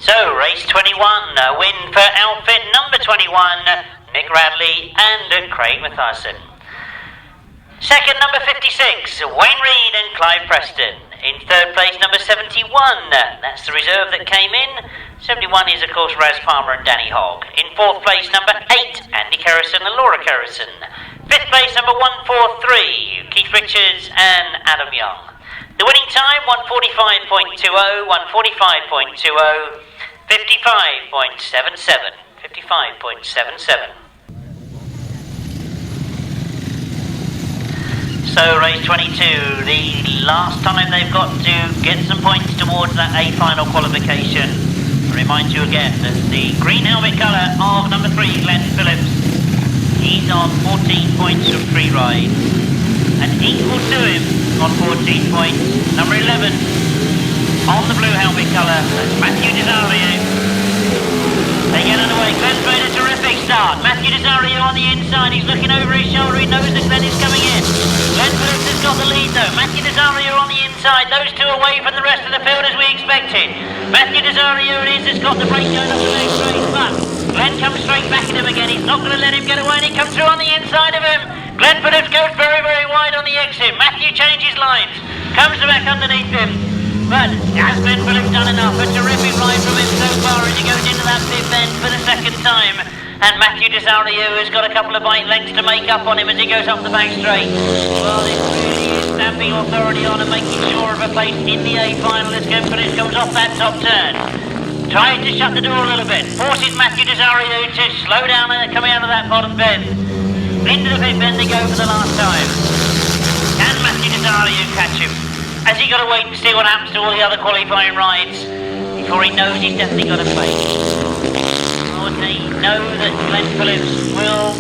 So, race 21, a win for outfit number 21, Nick Radley and Craig Mathison. Second, number 56, Wayne Reed and Clive Preston. In third place, number 71, that's the reserve that came in. 71 is, of course, Raz Palmer and Danny Hogg. In fourth place, number 8, Andy Kerrison and Laura Kerrison. Fifth place, number 143, Keith Richards and Adam Young. The winning time, 145.20, 145.20, 55.77, 55.77. So race 22, the last time they've got to get some points towards that A final qualification. I remind you again that the green helmet colour of number 3, Glenn Phillips, he's on 14 points from 3 rides. And equal to him on 14 points, number 11, on the blue helmet colour, Matthew Tresarrieu. They get underway. Glenn's made a terrific start. Matthew Tresarrieu on the inside. He's looking over his shoulder. He knows that Glenn is coming in. Glenn Phillips has got the lead though. Matthew Tresarrieu on the inside. Those two away from the rest of the field as we expected. Matthew Tresarrieu it is that's got the brake going up the next straight, but Glenn comes straight back at him again. He's not going to let him get away, and he comes through on the inside of him. Glenn Phillips goes very, very wide on the exit. Matthew changes lines. Comes back underneath him. But has Glenn Phillips done enough? A terrific ride from him so far as he goes into that fifth end for the second time. And Matthew Tresarrieu has got a couple of bike lengths to make up on him as he goes up the back straight. Well, this really is stamping authority on and making sure of a place in the A final as Glenn Phillips comes off that top turn. Trying to shut the door a little bit. Forces Matthew Tresarrieu to slow down and coming out of that bottom bend. Into the fifth end they go for the last time. Can Matthew Tresarrieu catch him? Has he got to wait and see what happens to all the other qualifying rides before he knows he's definitely got to play? Or they know that Glenn Phillips will,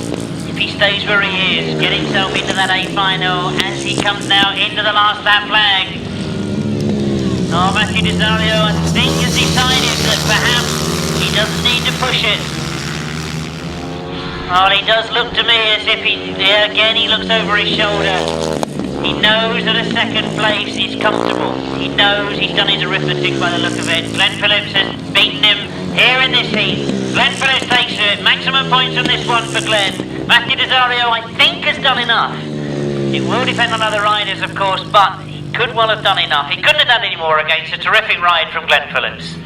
if he stays where he is, get himself into that A final as he comes now into the last lap flag. Oh, Matthew Tresarrieu, I think, has decided that perhaps he doesn't need to push it. Well, he does look to me as if again he looks over his shoulder. He knows that a second place is comfortable. He knows he's done his arithmetic by the look of it. Glenn Phillips has beaten him here in this heat. Glenn Phillips takes it. Maximum points on this one for Glenn. Matthew Tresarrieu, I think, has done enough. It will depend on other riders, of course, but he could well have done enough. He couldn't have done any more against a terrific ride from Glenn Phillips.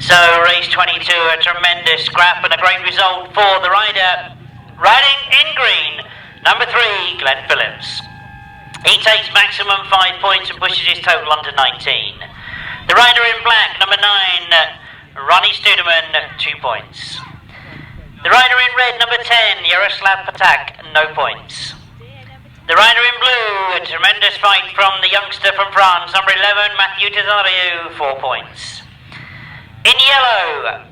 So, race 22, a tremendous scrap and a great result for the rider riding in green, number 3, Glenn Phillips. He takes maximum 5 points and pushes his total under 19. The rider in black, number 9, Ronnie Studemann, 2 points. The rider in red, number 10, Yaroslav Ptak, no points. The rider in blue, a tremendous fight from the youngster from France, number 11, Matthew Tresarrieu, 4 points. In yellow,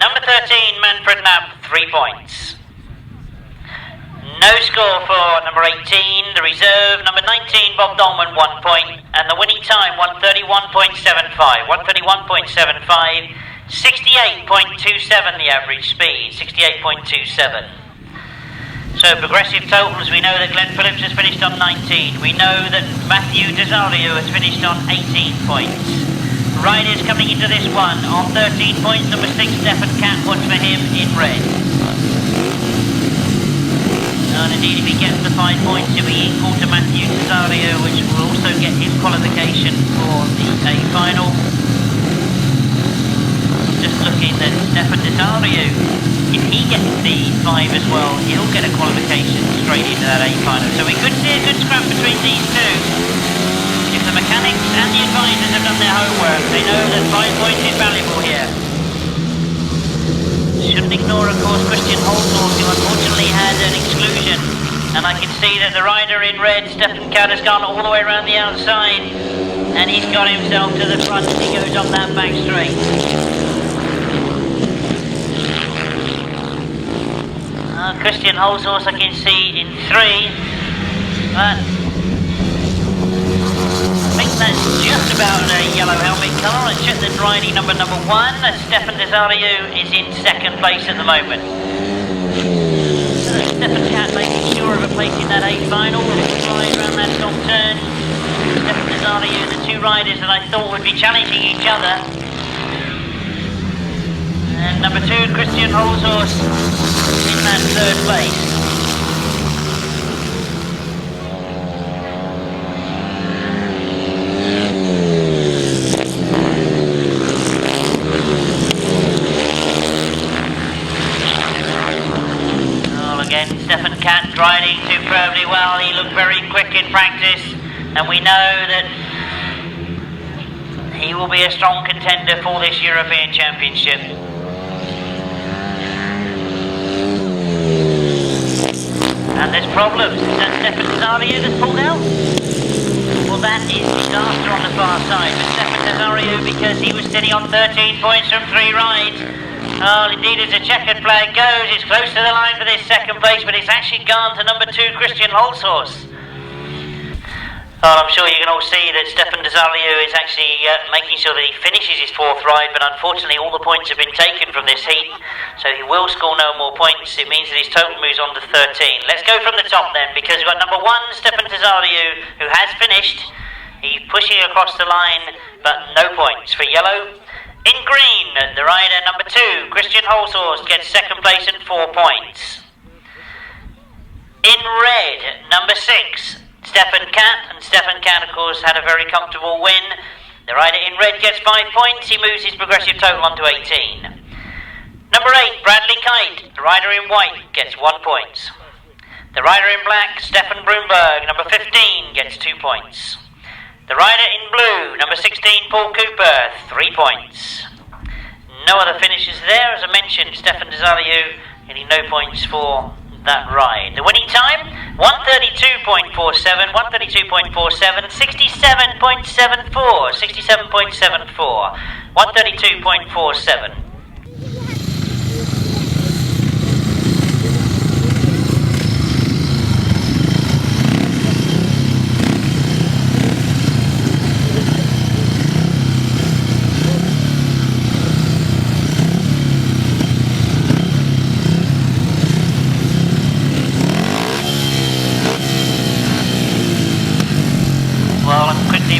number 13, Manfred Knappe, 3 points. No score for number 18, the reserve, number 19, Bob Dolman, 1 point, and the winning time, 131.75, 131.75, 68.27 the average speed, 68.27. So progressive totals, we know that Glenn Phillips has finished on 19, we know that Matthew Tresarrieu has finished on 18 points. Riders coming into this one on 13 points, number 6, Stefan Katt, watch for him in red. And indeed, if he gets the 5 points, he'll be equal to Matthew Tresarrieu, which will also get his qualification for the A final. Just looking at Stefan Tresarrieu, if he gets the 5 as well, he'll get a qualification straight into that A final. So we could see a good scrap between these two. If the mechanics and the advisors have done their homework, they know that 5 points is valuable here. Shouldn't ignore, of course, Christian Hulshorst, who unfortunately had an exclusion. And I can see that the rider in red, Stefan Katt, has gone all the way around the outside. And he's got himself to the front as he goes up that back straight. Christian Hulshorst I can see in 3. But I think that's just about a yellow helmet colour. And check the riding number 1. Stefan Tresarrieu is in second place at the moment. Stefan Katt making sure of a place in that A final. Right around that top turn. Stefan Tresarrieu, the 2 riders that I thought would be challenging each other. Hulshorst in that third place. Stefan Katt riding superbly well. He looked very quick in practice, and we know that he will be a strong contender for this European Championship. And there's problems. Is that Stefan Tresarrieu that's pulled out? Well, that is disaster on the far side for Stefan Tresarrieu, because he was sitting on 13 points from 3 rides. Oh, indeed, as the checkered flag goes, it's close to the line for this second place, but it's actually gone to number 2, Christian Hulshorst. Oh, I'm sure you can all see that Stefan Tresarrieu is actually making sure that he finishes his 4th ride, but unfortunately all the points have been taken from this heat, so he will score no more points. It means that his total moves on to 13. Let's go from the top then, because we've got number 1, Stefan Tresarrieu, who has finished. He's pushing across the line, but no points for yellow. In green, the rider number 2, Christian Hulshorst, gets 2nd place and 4 points. In red, number 6, Stefan Katt, and Stefan Katt, of course, had a very comfortable win. The rider in red gets 5 points. He moves his progressive total on to 18. Number 8, Bradley Kite. The rider in white gets 1 point. The rider in black, Stefan Bromberg, number 15, gets 2 points. The rider in blue, number 16, Paul Cooper, 3 points. No other finishes there. As I mentioned, Stefan Tresarrieu getting no points for that ride. The winning time, 132.47, 132.47, 67.74, 67.74, 132.47.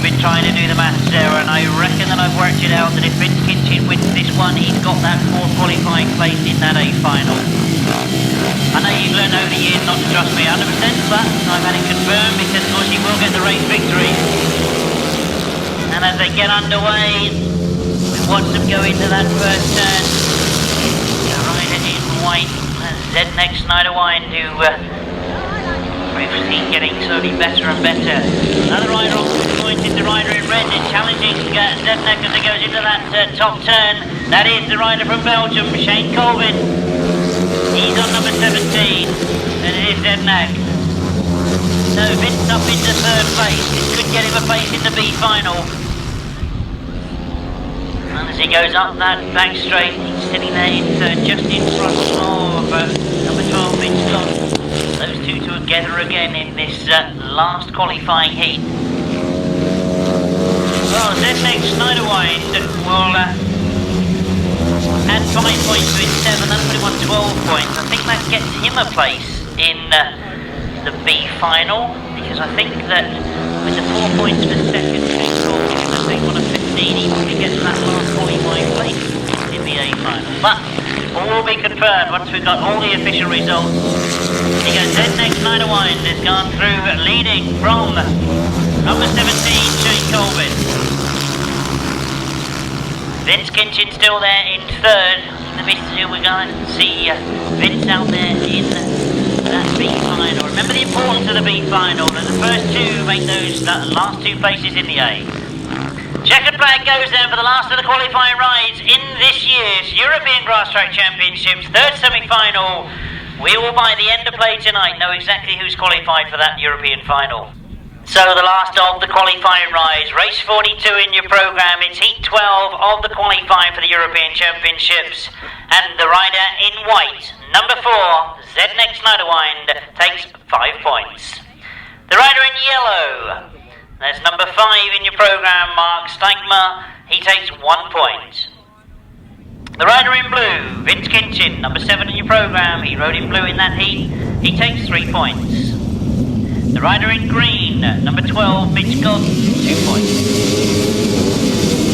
Been trying to do the maths there, and I reckon that I've worked it out that if Kinchin wins this one, he's got that 4th qualifying place in that A final. I know you've learned over the years not to trust me 100%, but I've had it confirmed because of course he will get the race victory. And as they get underway, we watch them go into that first turn. The rider in white, Z-Neck Schneiderwind, who we've seen getting slowly better and better. Another rider on the point is the rider in red, and challenging Z-Neck as he goes into that top turn. That is the rider from Belgium, Colvin. He's on number 17, and it is Z-Neck. So Vince up into 3rd place. This could get him a place in the B final. And as he goes up that back straight, he's sitting there in just in front of number 12, Vince Godden. Those two together again in this last qualifying heat. Well, Z-Neck Schneiderwind will add 5 points to his 7, that'll put him on 12 points. I think that gets him a place in the B final, because I think that with the 4 points for 2nd, the big one of 15, he probably gets that last qualifying place in the A final. But all will be confirmed once we've got all the official results. He goes Z-Neck Schneiderwind has gone through leading from number 17, Colvin. Vince Kinchin still there in 3rd. In the midst here we're going to see Vince out there in that B final. Remember the importance of the B final, and the first 2 make those last 2 places in the A. Checkered flag goes then for the last of the qualifying rides in this year's European Grasstrack Championships, 3rd semi-final. We will, by the end of play tonight, know exactly who's qualified for that European final. So the last of the qualifying rides, race 42 in your programme. It's heat 12 of the qualifying for the European Championships. And the rider in white, number 4, Z-Neck Schneiderwind, takes 5 points. The rider in yellow, there's number 5 in your programme, Mark Stienkma. He takes 1 point. The rider in blue, Vince Kinchin, number 7 in your programme. He rode in blue in that heat. He takes 3 points. The rider in green, number 12, Mitch Godden, 2 points.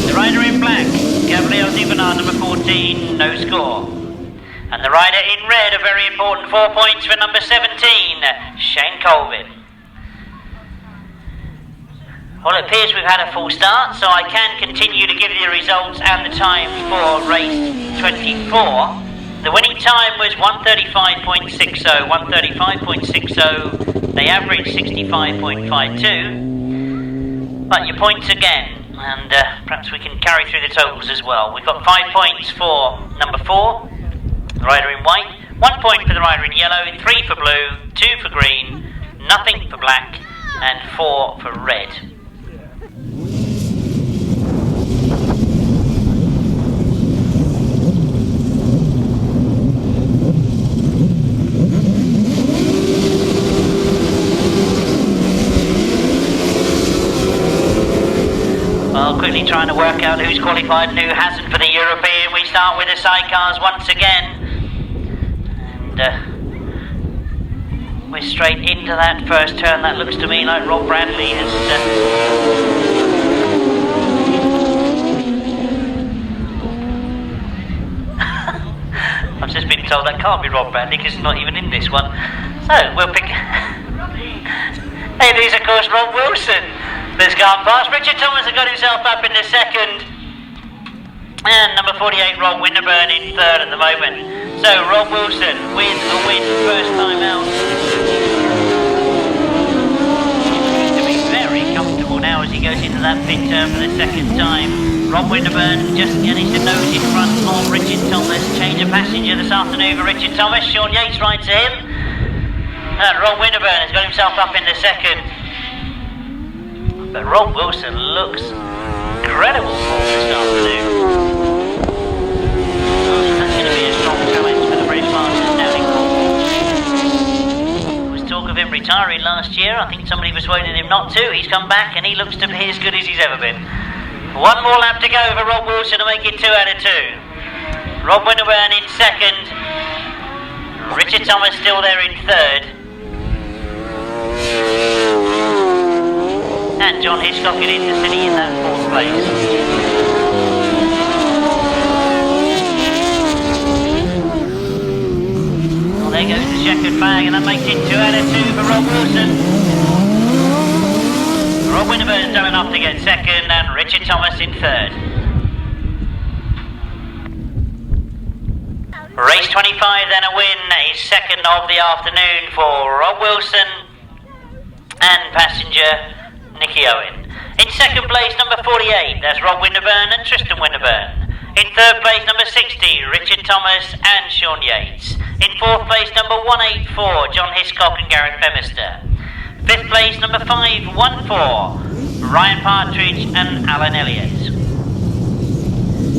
The rider in black, Dubernard, number 14, no score. And the rider in red, a very important 4 points for number 17, Shane Colvin. Well, it appears we've had a full start, so I can continue to give you the results and the times for race 24. The winning time was 1:35.60, 1:35.60. They averaged 65.52. But your points again, and perhaps we can carry through the totals as well. We've got 5 points for number 4, the rider in white, 1 point for the rider in yellow, 3 for blue, 2 for green, nothing for black, and 4 for red. Well, quickly trying to work out who's qualified and who hasn't for the European. We start with the Sidecars once again. And we're straight into that first turn. That looks to me like Rob Radley has... I've just been told that can't be Rob Radley because he's not even in this one. So, we'll pick... It is, of course, Rob Wilson that's gone past. Richard Thomas has got himself up in the second. And number 48, Rob Winterburn in third at the moment. So Rob Wilson with a win first time out. Seems to be very comfortable now as he goes into that pit turn for the second time. Rob Winterburn just getting to nose in front of Richard Thomas. Change of passenger this afternoon for Richard Thomas. Sean Yates rides to him. And Rob Winterburn has got himself up in the second. But Rob Wilson looks incredible this afternoon. That's going to be a strong challenge for the British Masters down in Cornwall. There was talk of him retiring last year. I think somebody persuaded him not to. He's come back and he looks to be as good as he's ever been. One more lap to go for Rob Wilson to make it 2 out of 2. Rob Winterburn in second. Richard Thomas still there in third. And John Hitchcock in Intercity in that 4th place. Well, there goes the checkered flag, and that makes it 2 out of 2 for Rob Wilson. Rob Winterburn's done enough to get second, and Richard Thomas in third. Race 25 then a win, his second of the afternoon for Rob Wilson and passenger Nicky Owen. In second place, number 48, that's Rob Winterburn and Tristan Winterburn. In third place, number 60, Richard Thomas and Sean Yates. In fourth place, number 184, John Hiscock and Gareth Bemister. Fifth place, number 514, Ryan Partridge and Alan Elliott.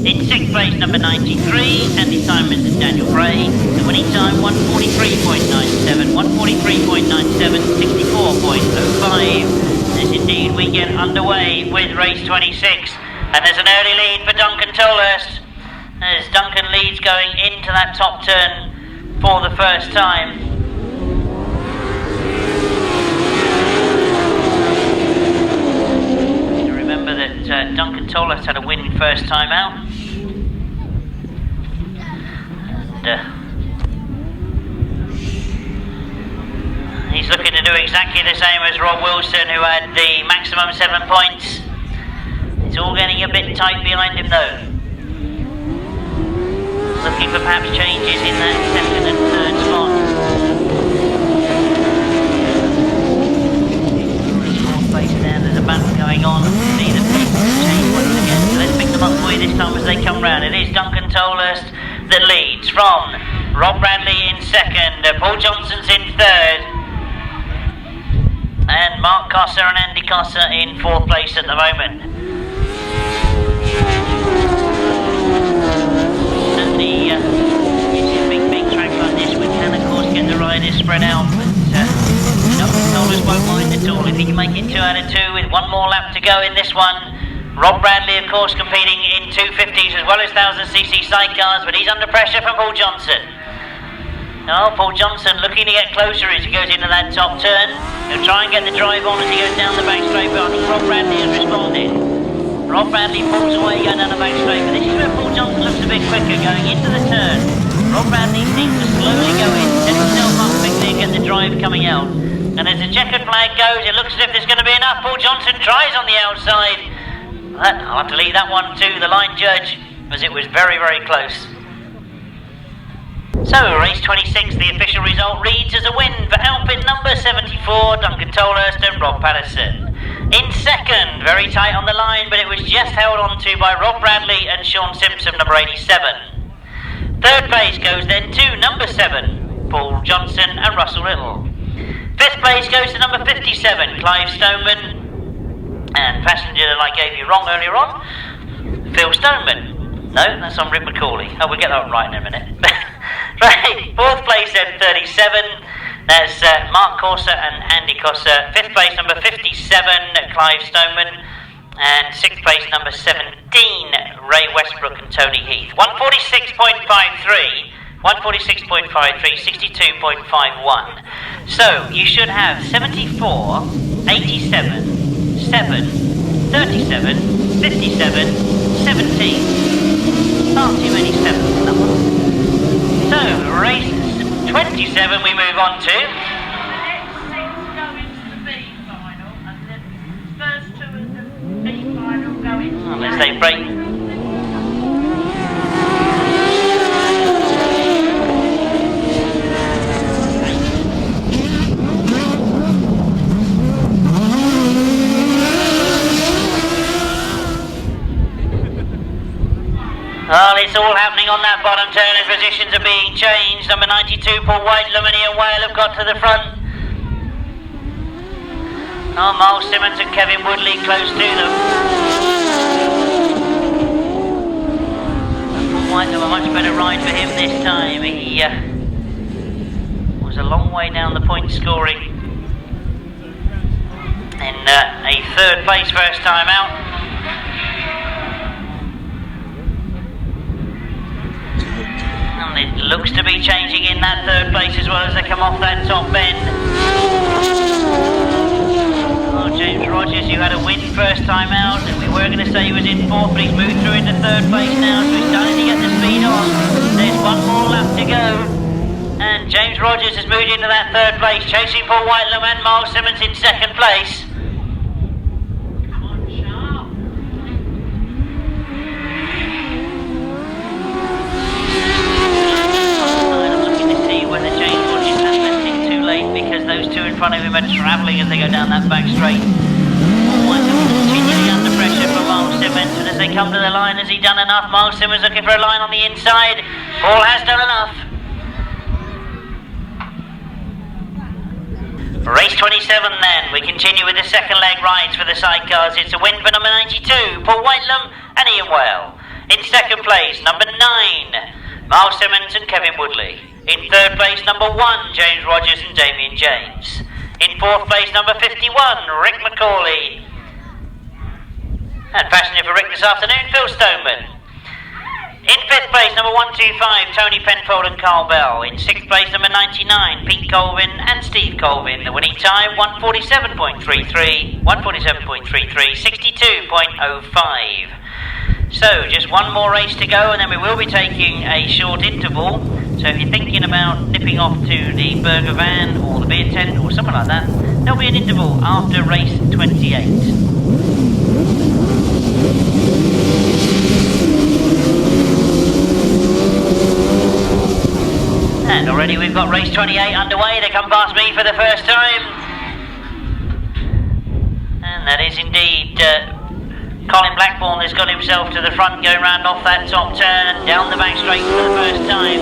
In sixth place, number 93, Andy Simons and Daniel Gray. The winning time, 143.97, 143.97, 64.05. Yes, indeed, we get underway with race 26, and there's an early lead for Duncan Tolhurst as Duncan leads going into that top turn for the first time. You remember that Duncan Tolhurst had a win first time out, and he's looking to do exactly the same as Rob Wilson, who had the maximum 7 points. It's all getting a bit tight behind him though. Looking for perhaps changes in that second and third spot. Fourth place there, there's a battle going on. See the picks change once again. So let's pick them up for you this time as they come round. It is Duncan Tolhurst that leads from Rob Radley in second, Paul Johnson's in third, and Mark Cossa and Andy Cossa in fourth place at the moment. Certainly, it's a big track like this, we can of course get the riders spread out, but Duncan Tolhurst won't mind at all if he can make it 2 out of 2 with one more lap to go in this one. Rob Bradley, of course, competing in 250s as well as 1000cc sidecars, but he's under pressure from Paul Johnson. Oh, Paul Johnson looking to get closer as he goes into that top turn. He'll try and get the drive on as he goes down the back straight, but I think Rob Bradley has responded. Rob Bradley pulls away going down the back straight, but this is where Paul Johnson looks a bit quicker going into the turn. Rob Radley seems to slowly go in, set himself up quickly and get the drive coming out. And as the checkered flag goes, it looks as if there's going to be enough. Paul Johnson tries on the outside. I'll have to leave that one to the line judge, as it was very, very close. So, race 26, the official result reads as a win for outfit number 74, Duncan Tolhurst and Rob Paterson. In second, very tight on the line, but it was just held on to by Rob Bradley and Sean Simpson, number 87. Third place goes then to number 7, Paul Johnson and Russell Little. Fifth place goes to number 57, Clive Stoneman, and passenger that I gave you wrong earlier on, Phil Stoneman. No, that's on Rick McCauley. Oh, we'll get that right in a minute. Right, fourth place then 37, there's Mark Corser and Andy Corser. Fifth place number 57, Clive Stoneman, and sixth place number 17, Ray Westbrook and Tony Heath. 146.53, 62.51. So you should have 74, 87, 7, 37, 57, 17. Far too many sevens in that one. So, race 27 we move on to. The next 6 go into the B final, and the first 2 of the B final go into the Unless they break. Well, it's all happening on that bottom turn as positions are being changed. Number 92, Paul White, Lumini and Whale have got to the front. Oh, Miles Simmons and Kevin Woodley close to them. Paul White have a much better ride for him this time. He was a long way down the point scoring in a third place first time out. It looks to be changing in that third place as well as they come off that top bend. Oh, James Rogers, you had a win first time out, and we were going to say he was in fourth, but he's moved through into third place now, so he's starting to get the speed on. There's one more lap to go, and James Rogers has moved into that third place, chasing Paul Whitelam and Miles Simmons in second place. Because those two in front of him are travelling as they go down that back straight. Continually under pressure for Miles Simmons, and as they come to the line, has he done enough? Miles Simmons looking for a line on the inside. Paul has done enough. Race 27 then, we continue with the second leg rides for the sidecars. It's a win for number 92, Paul Whitelam and Ian Whale. In second place, number 9, Miles Simmons and Kevin Woodley. In third place, number 1, James Rogers and Damien James. In fourth place, number 51, Rick McCauley. And passenger for Rick this afternoon, Phil Stoneman. In fifth place, number 125, Tony Penfold and Carl Bell. In sixth place, number 99, Pete Colvin and Steve Colvin. The winning time, 147.33, 62.05. So, just one more race to go, and then we will be taking a short interval. So if you're thinking about nipping off to the burger van or the beer tent or something like that, there'll be an interval after race 28. And already we've got race 28 underway. They come past me for the first time. And that is indeed Colin Blackburn has got himself to the front, going round off that top turn and down the back straight for the first time.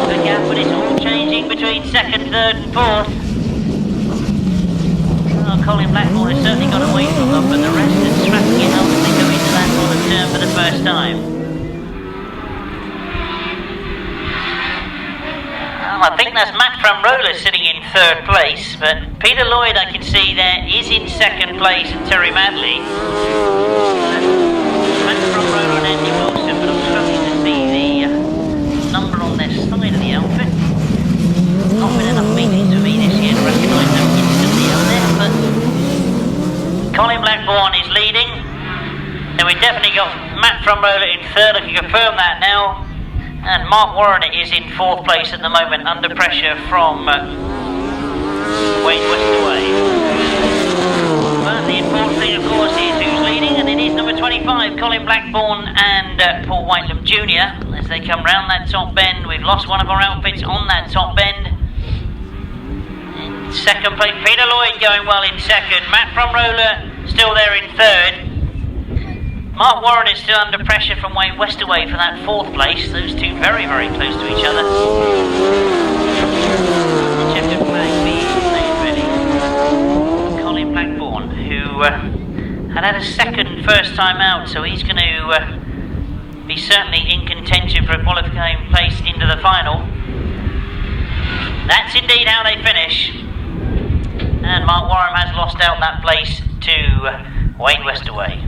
The gap, but it's all changing between second, third and fourth. Oh, Colin Blackburn has certainly got away from them, but the rest is strapping it up as they go into that bottom turn for the first time. I think that's Matt from Roller sitting in third place, but Peter Lloyd, I can see there, is in second place, and Terry Madley. Matt from Roller and Andy Wilson, but I'm struggling to see the number on their side of the outfit. Not been enough meetings for me this year to recognise them instantly out there, but Colin Blackburn is leading. Then we've definitely got Matt from Roller in third, I can confirm that now. And Mark Warren is in 4th place at the moment, under pressure from Wayne Westaway. But the important thing, of course, is who's leading, and it is number 25, Colin Blackburn and Paul Whitelam Jr. As they come round that top bend. We've lost one of our outfits on that top bend. In 2nd place, Peter Lloyd going well in 2nd. Matt Bromroller still there in 3rd. Mark Warren is still under pressure from Wayne Westaway for that 4th place. Those two very, very close to each other. The checkered flag being made ready. Colin Blackburn, who had a second first time out, so he's going to be certainly in contention for a qualifying place into the final. That's indeed how they finish. And Mark Warren has lost out that place to Wayne Westaway.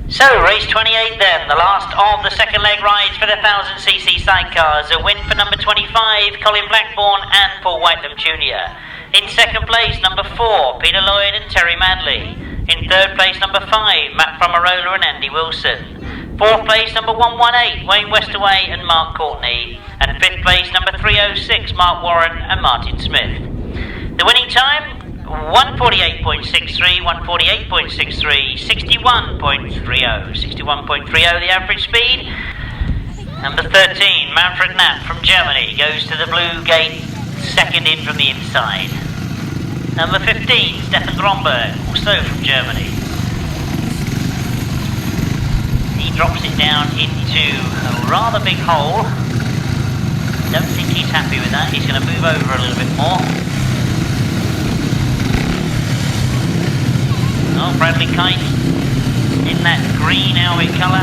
So, race 28 then, the last of the second leg rides for the 1000cc sidecars. A win for number 25, Colin Blackburn and Paul Whitelam Jr. In 2nd place, number 4, Peter Lloyd and Terry Madley. In 3rd place, number 5, Matt Bromroller and Andy Wilson. 4th place, number 118, Wayne Westaway and Mark Courtney. And 5th place, number 306, Mark Warren and Martin Smith. The winning time? 148.63, 148.63, 61.30, 61.30 the average speed. Number 13, Manfred Knappe from Germany, goes to the blue gate, 2nd in from the inside. Number 15, Stefan Bromberg, also from Germany. He drops it down into a rather big hole. Don't think he's happy with that, he's going to move over a little bit more. Oh, Bradley Kite in that green Alwick colour.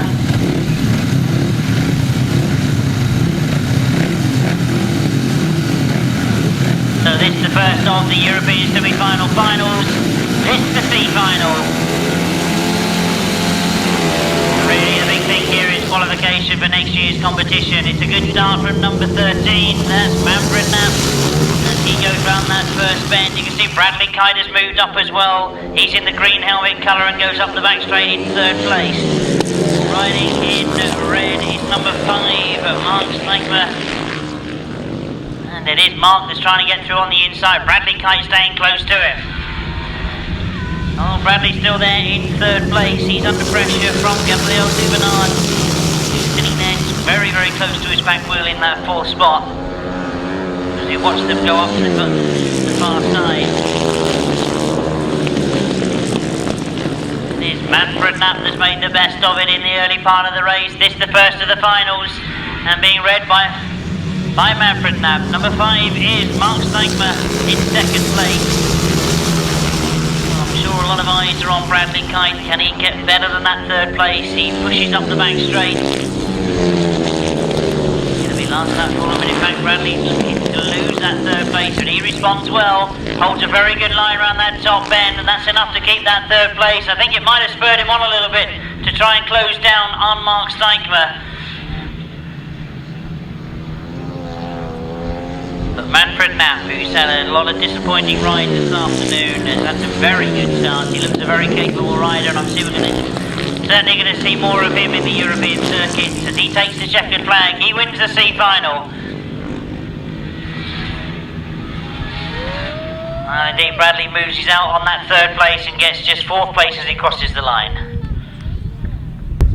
So this is the first of the European Semi-Final finals. This is the C-Final. Really the big thing here is qualification for next year's competition. It's a good start from number 13. That's Manfred Knappe. He goes round that first bend. You can see Bradley Kite has moved up as well. He's in the green helmet colour and goes up the back straight in 3rd place. Riding in red is number 5, Mark Stienkma. And it is Mark that's trying to get through on the inside. Bradley Kite staying close to him. Oh, Bradley's still there in 3rd place. He's under pressure from Gabriel Dubernard, who's sitting there very, very close to his back wheel in that 4th spot. You watch them go up to the far side. There's Manfred Knappe that's made the best of it in the early part of the race. This is the first of the finals, and being read by Manfred Knappe. Number 5 is Mark Stienkma in 2nd place. I'm sure a lot of eyes are on Bradley Kite. Can he get better than that 3rd place? He pushes up the back straight. Last lap for him, and in fact Radley's looking to lose that 3rd place, but he responds well, holds a very good line around that top bend, and that's enough to keep that 3rd place. I think it might have spurred him on a little bit to try and close down on Mark Stienkma. But Manfred Knappe, who's had a lot of disappointing rides this afternoon, has had some very good starts. He looks a very capable rider, and I'm certainly going to see more of him in the European circuits as he takes the checkered flag. He wins the C-Final. Indeed, Bradley moves his out on that 3rd place and gets just 4th place as he crosses the line.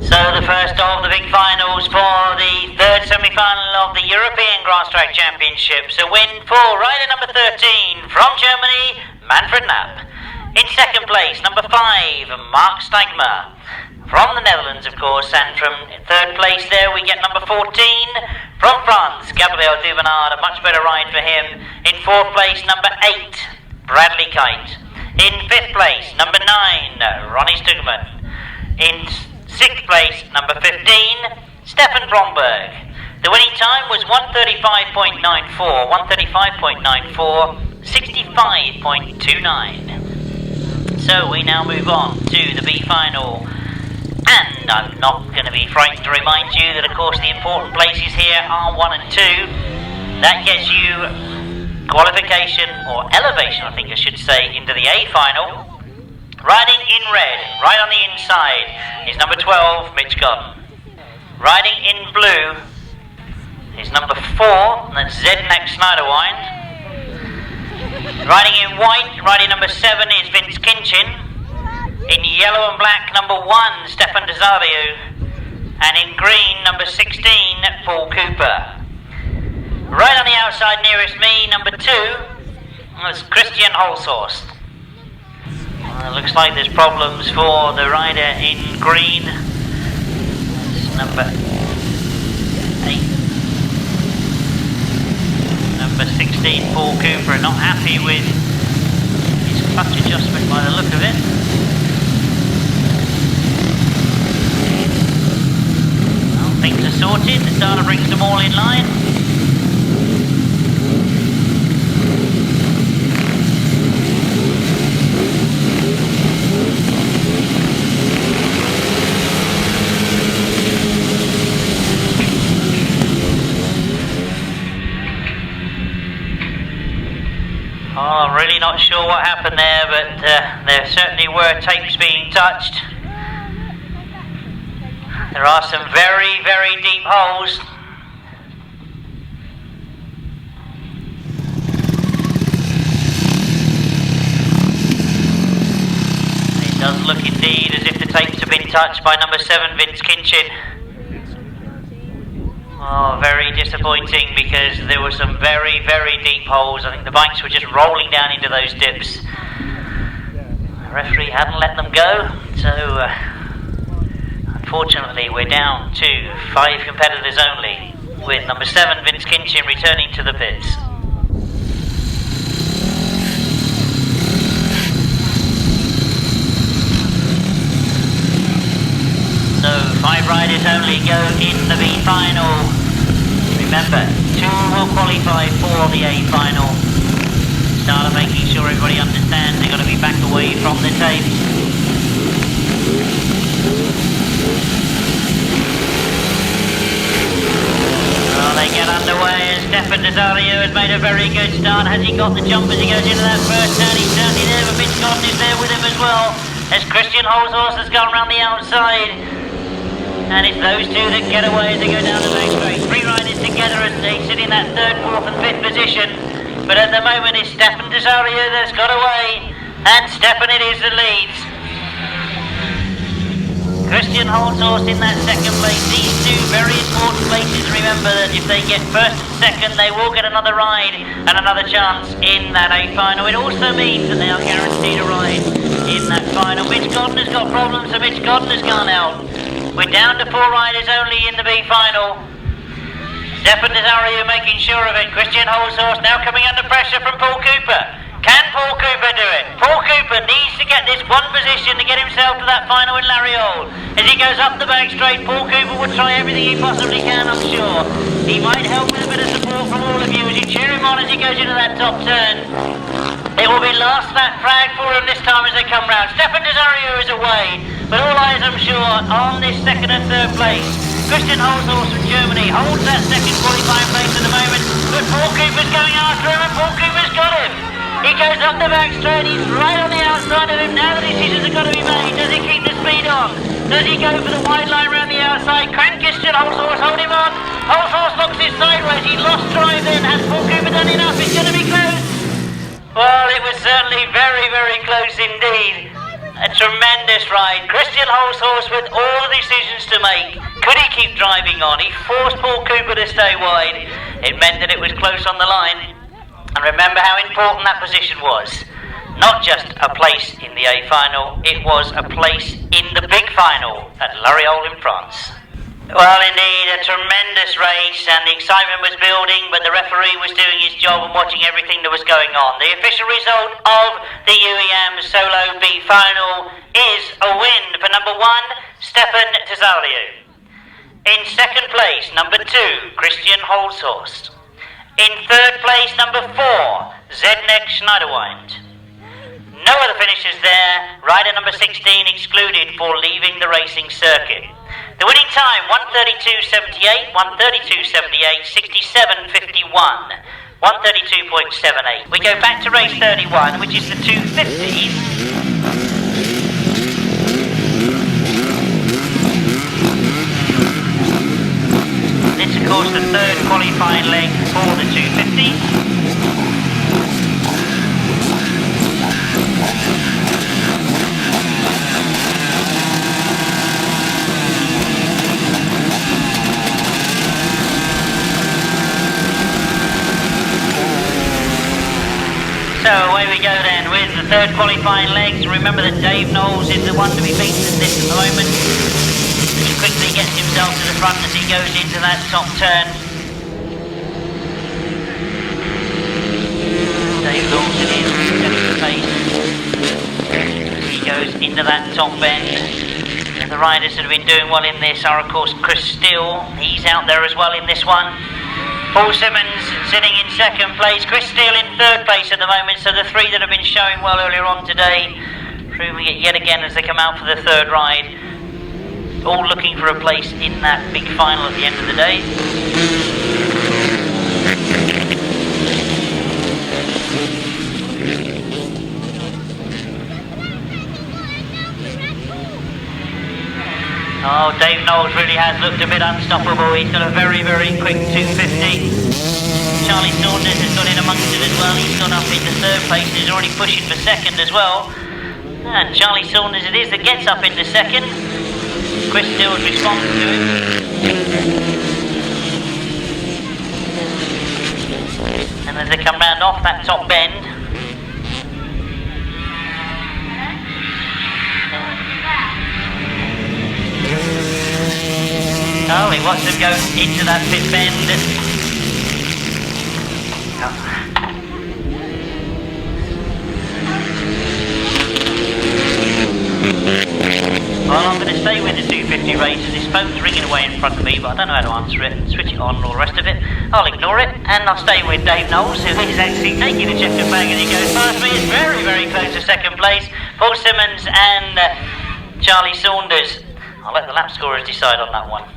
So the first of the big finals for the 3rd semi-final of the European Grasstrack Championships. A win for rider number 13 from Germany, Manfred Knappe. In 2nd place, number 5, Mark Stienkma. From the Netherlands, of course, and from 3rd place there we get number 14 from France, Gabriel Dubernard, a much better ride for him. In 4th place, number 8, Bradley Kite. In 5th place, number 9, Ronnie Studemann. In 6th place, number 15, Stefan Bromberg. The winning time was 135.94, 135.94, 65.29. So we now move on to the B final. And I'm not going to be frightened to remind you that, of course, the important places here are 1 and 2. That gets you qualification, or elevation, I think I should say, into the A final. Riding in red, right on the inside, is number 12, Godden. Riding in blue, is number 4, that's Schneiderwind. Riding in white, riding number 7 is Kinchin. In yellow and black, number 1, Tresarrieu. And in green, number 16, Paul Cooper. Right on the outside nearest me, number 2, that's Christian Hulshorst. Looks like there's problems for the rider in green. That's number 8. Number 16, Paul Cooper, not happy with his clutch adjustment by the look of it. Well, things are sorted, the data brings them all in line. Oh, I'm really not sure what happened there, but there certainly were tapes being touched. There are some very, very deep holes. It does look indeed as if the tapes have been touched by number 7, Kinchin. Oh, very disappointing because there were some very, very deep holes. I think the bikes were just rolling down into those dips. The referee hadn't let them go, so unfortunately we're down to 5 competitors only, with number 7, Kinchin, returning to the pits. So 5 riders only go in the B final. Remember, 2 will qualify for the A final. Start making sure everybody understands they're going to be back away from the tapes. Well, they get underway as Tresarrieu has made a very good start. Has he got the jump as he goes into that first turn? He's certainly there, but Godden is there with him as well, as Christian Hulshorst has gone around the outside. And it's those 2 that get away as they go down the back straight. 3 riders together as they sit in that 3rd, 4th and 5th position. But at the moment it's Tresarrieu that's got away, and Stefan it is that leads. Christian Hulshorst in that 2nd place. These 2 very important places. Remember that if they get 1st and 2nd, they will get another ride and another chance in that A final. It also means that they are guaranteed a ride in that final. Godden has got problems, so Godden has gone out. We're down to 4 riders only in the B final. Tresarrieu making sure of it. Christian Hulshorst now coming under pressure from Paul Cooper. Can Paul Cooper do it? Paul Cooper needs to get this 1 position to get himself to that final in Larriole. As he goes up the back straight, Paul Cooper will try everything he possibly can, I'm sure. He might help with a bit of support from all of you as you cheer him on as he goes into that top turn. It will be last lap flag for him this time as they come round. Tresarrieu is away, but all eyes, I'm sure, on this 2nd and 3rd place. Christian Hulshorst from Germany holds that 2nd qualifying place at the moment, but Paul Cooper's going after him, and Paul Cooper's got him. He goes up the back straight, he's right on the outside of him. Now the decisions have got to be made. Does he keep the speed on? Does he go for the wide line round the outside? Can Christian Hulshorst hold him on? Hulshorst looks it sideways, he lost drive then. Has Paul Cooper done enough? It's going to be close. Well, it was certainly very, very close indeed. A tremendous ride. Christian Hulshorst with all the decisions to make. Could he keep driving on? He forced Paul Cooper to stay wide. It meant that it was close on the line. And remember how important that position was. Not just a place in the A final, it was a place in the big final at Larriole in France. Well, indeed, a tremendous race, and the excitement was building, but the referee was doing his job and watching everything that was going on. The official result of the UEM Solo B final is a win for number 1, Tresarrieu. In 2nd place, number 2, Christian Hulshorst. In 3rd place, number 4, Schneiderwind. No other finishers there, rider number 16 excluded for leaving the racing circuit. The winning time, 1:32.78, 1:32.78, 67.51, 1:32.78. We go back to race 31, which is the 250s. This, of course, the third qualifying leg for the 250s. So away we go then with the third qualifying legs. Remember that Dave Knowles is the one to be beaten in this at the moment. He quickly gets himself to the front as he goes into that top turn. Dave Knowles it is, setting the pace. He goes into that top bend. The riders that have been doing well in this are of course Chris Steele. He's out there as well in this one. Paul Simmons sitting in second place, Chris Steele in third place at the moment, so the three that have been showing well earlier on today, proving it yet again as they come out for the third ride, all looking for a place in that big final at the end of the day. Oh, Dave Knowles really has looked a bit unstoppable. He's got a very, very quick 250. Charlie Saunders has got in amongst it as well. He's gone up into third place. He's already pushing for second as well. And Charlie Saunders it is that gets up into second. Chris Steele's responding to him. And as they come round off that top bend, oh, he wants to go into that pit bend. Well, I'm going to stay with the 250 race. This phone's ringing away in front of me, but I don't know how to answer it, switch it on and all the rest of it. I'll ignore it, and I'll stay with Dave Knowles, who is actually taking a checker bag, and he goes past me. It's very, very close to second place. Paul Simmons and Charlie Saunders. I'll let the lap scorers decide on that one.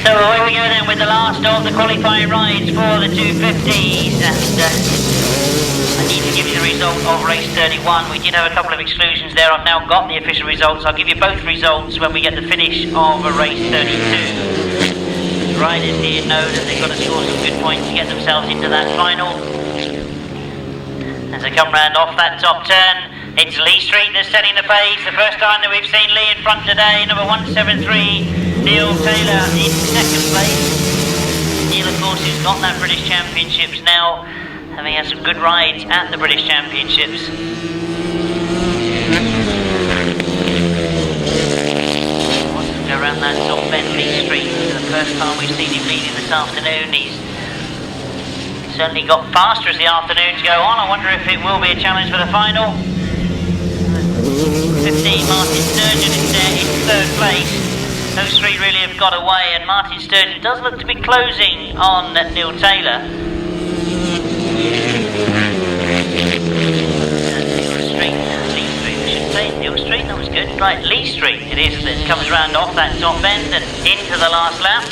So away we go then with the last of the qualifying rides for the 250s, and I need to give you the result of race 31. We did have a couple of exclusions there. I've now got the official results. I'll give you both results when we get the finish of race 32. The riders here know that they've got to score some good points to get themselves into that final. As they come round off that top turn, it's Lee Street that's setting the pace. The first time that we've seen Lee in front today, number 173. Neil Taylor in second place. Neil, of course, has got that British Championships now, having had some good rides at the British Championships. Wants to go around that top bend, Lee Street. For the first time we've seen him leading this afternoon. He's certainly got faster as the afternoons go on. I wonder if it will be a challenge for the final. 15, Martin Sturgeon is there in third place. Those three really have got away, and Martin Sturgeon does look to be closing on Neil Taylor. Lee Street, we should say Neil Street, that was good. Right, Lee Street it is that comes round off that top end and into the last lap.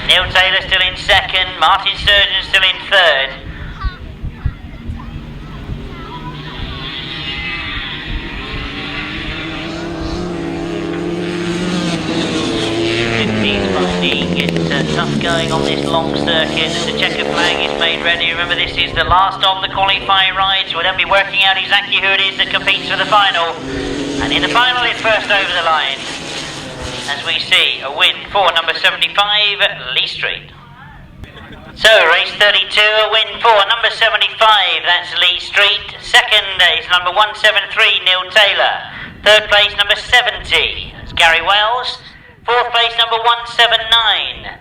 Neil Taylor still in second, Martin Sturgeon still in third. He's finding it tough going on this long circuit. The checker flag is made ready. Remember, this is the last of the qualifying rides. We'll then be working out exactly who it is that competes for the final. And in the final, it's first over the line. As we see, a win for number 75, Lee Street. So, race 32, a win for number 75, that's Lee Street. Second is number 173, Neil Taylor. Third place, number 70, that's Gary Wells. Fourth place, number 179.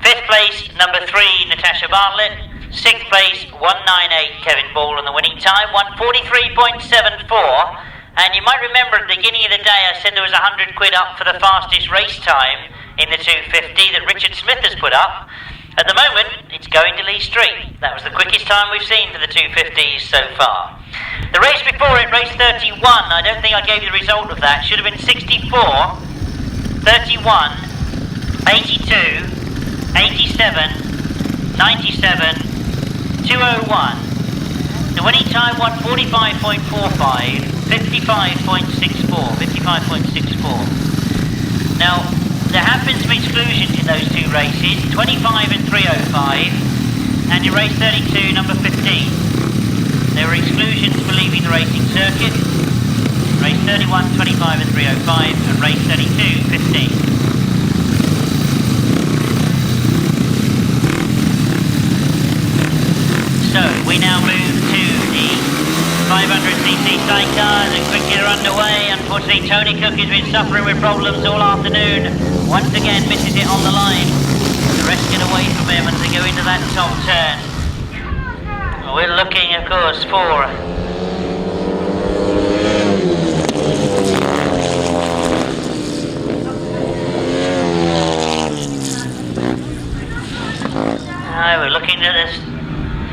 Fifth place, number 3, Natasha Bartlett. Sixth place, 198, Kevin Ball, and the winning time, 1:43.74. And you might remember at the beginning of the day I said there was 100 quid up for the fastest race time in the 250 that Richard Smith has put up. At the moment, it's going to Lee Street. That was the quickest time we've seen for the 250s so far. The race before it, race 31, I don't think I gave you the result of that. Should have been 64, 31, 82, 87, 97, 201. The winning time 145.45, 55.64. Now, there have been some exclusions in those two races, 25 and 305, and in race 32, number 15. There were exclusions for leaving the racing circuit, race 31, 25 and 305, and race 32, 15. So, we now move to the 500cc Sidecar. The quickly are underway. Unfortunately, Tony Cook has been suffering with problems all afternoon. Once again, misses it on the line. The rest get away from him as they go into that top turn. We're looking, of course, for we're looking at this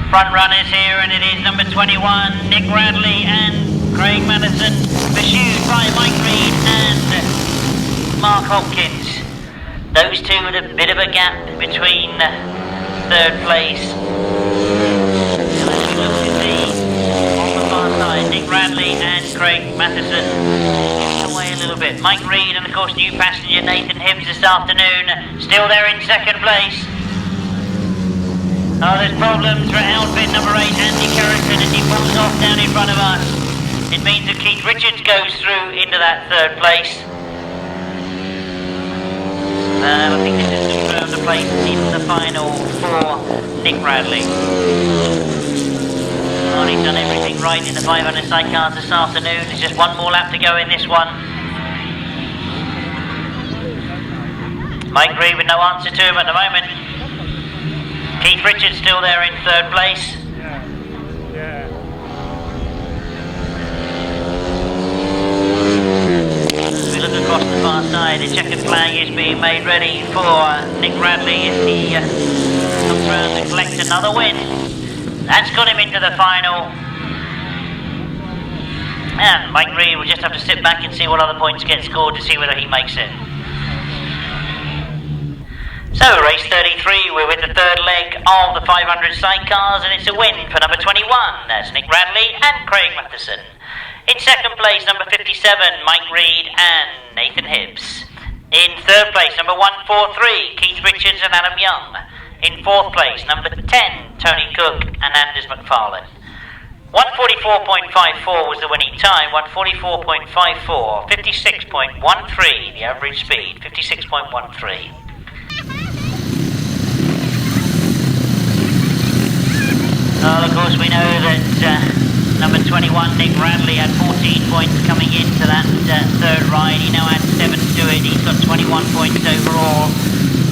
front runners here, and it is number 21, Nick Radley and Craig Mathison, pursued by Mike Reed and Mark Hopkins. Those two with a bit of a gap between third place. Now as we look to see on the far side, Nick Radley and Craig Mathison away a little bit. Mike Reed and of course new passenger Nathan Hibbs this afternoon, still there in second place. Oh, there's problems for outfit number 8, Ant Goodwin, as he pulls off down in front of us. It means that Keith Richards goes through into that third place. I think this is confirmed the place in the final for Nick Radley. Well, he's done everything right in the 500 sidecars this afternoon. There's just one more lap to go in this one. Mike Reed with no answer to him at the moment. Keith Richards still there in third place. Yeah. As we look across the far side, the checkered flag is being made ready for Nick Radley as he comes around to collect another win. That's got him into the final. And Mike Reed will just have to sit back and see what other points get scored to see whether he makes it. So, race 33, we're with the third leg of the 500 sidecars, and it's a win for number 21. That's Nick Radley and Craig Mathison. In second place, number 57, Mike Reed and Nathan Hibbs. In third place, number 143, Keith Richards and Adam Young. In fourth place, number 10, Tony Cook and Anders McFarlane. 144.54 was the winning time, 144.54, 56.13 the average speed, 56.13. Well, of course, we know that number 21, Nick Radley, had 14 points coming into that third ride. He now adds 7 to it. He's got 21 points overall.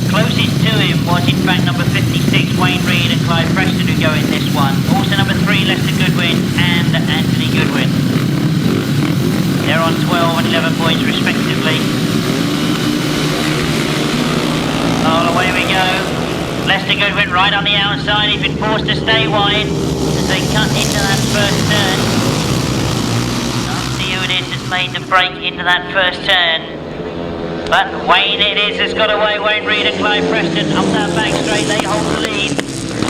Closest to him was, in fact, number 56, Wayne Reed and Clive Preston, who go in this one. Also number 3, Lester Goodwin and Anthony Goodwin. They're on 12 and 11 points, respectively. All away we go. Lester Goodwin right on the outside. He's been forced to stay wide as they cut into that first turn. I'll see who it is that's made the break into that first turn. But Wayne it is has got away. Wayne Reed and Clive Preston up that back straight. They hold the lead.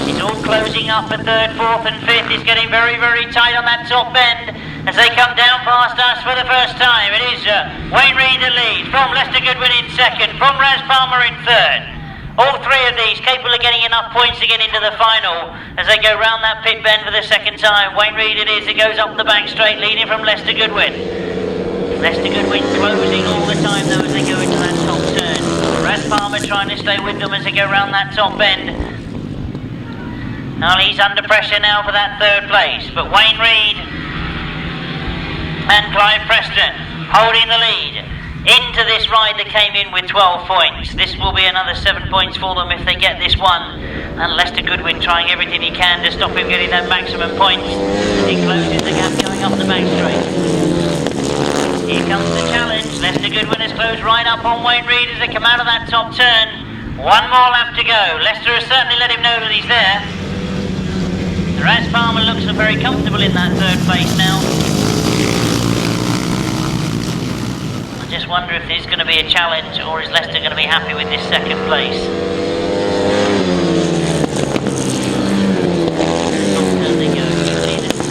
It's all closing up at third, fourth and fifth. It's getting very, very tight on that top end as they come down past us for the first time. It is Wayne Reed the lead, from Lester Goodwin in second, from Raz Palmer in third. All three of these capable of getting enough points to get into the final as they go round that pit bend for the second time. Wayne Reed it is that goes up the back straight, leading from Lester Goodwin. Lester Goodwin closing all the time though as they go into that top turn. Raz Palmer trying to stay with them as they go round that top bend. Well, he's under pressure now for that third place, but Wayne Reed and Clive Preston holding the lead into this ride that came in with 12 points. This will be another 7 points for them if they get this one. And Lester Goodwin trying everything he can to stop him getting that maximum points as he closes the gap going up the back straight. Goodwin has closed right up on Wayne Reed as they come out of that top turn. One more lap to go. Leicester has certainly let him know that he's there. Raz Palmer looks very comfortable in that third place now. I just wonder if there's going to be a challenge, or is Leicester going to be happy with this second place? There they go.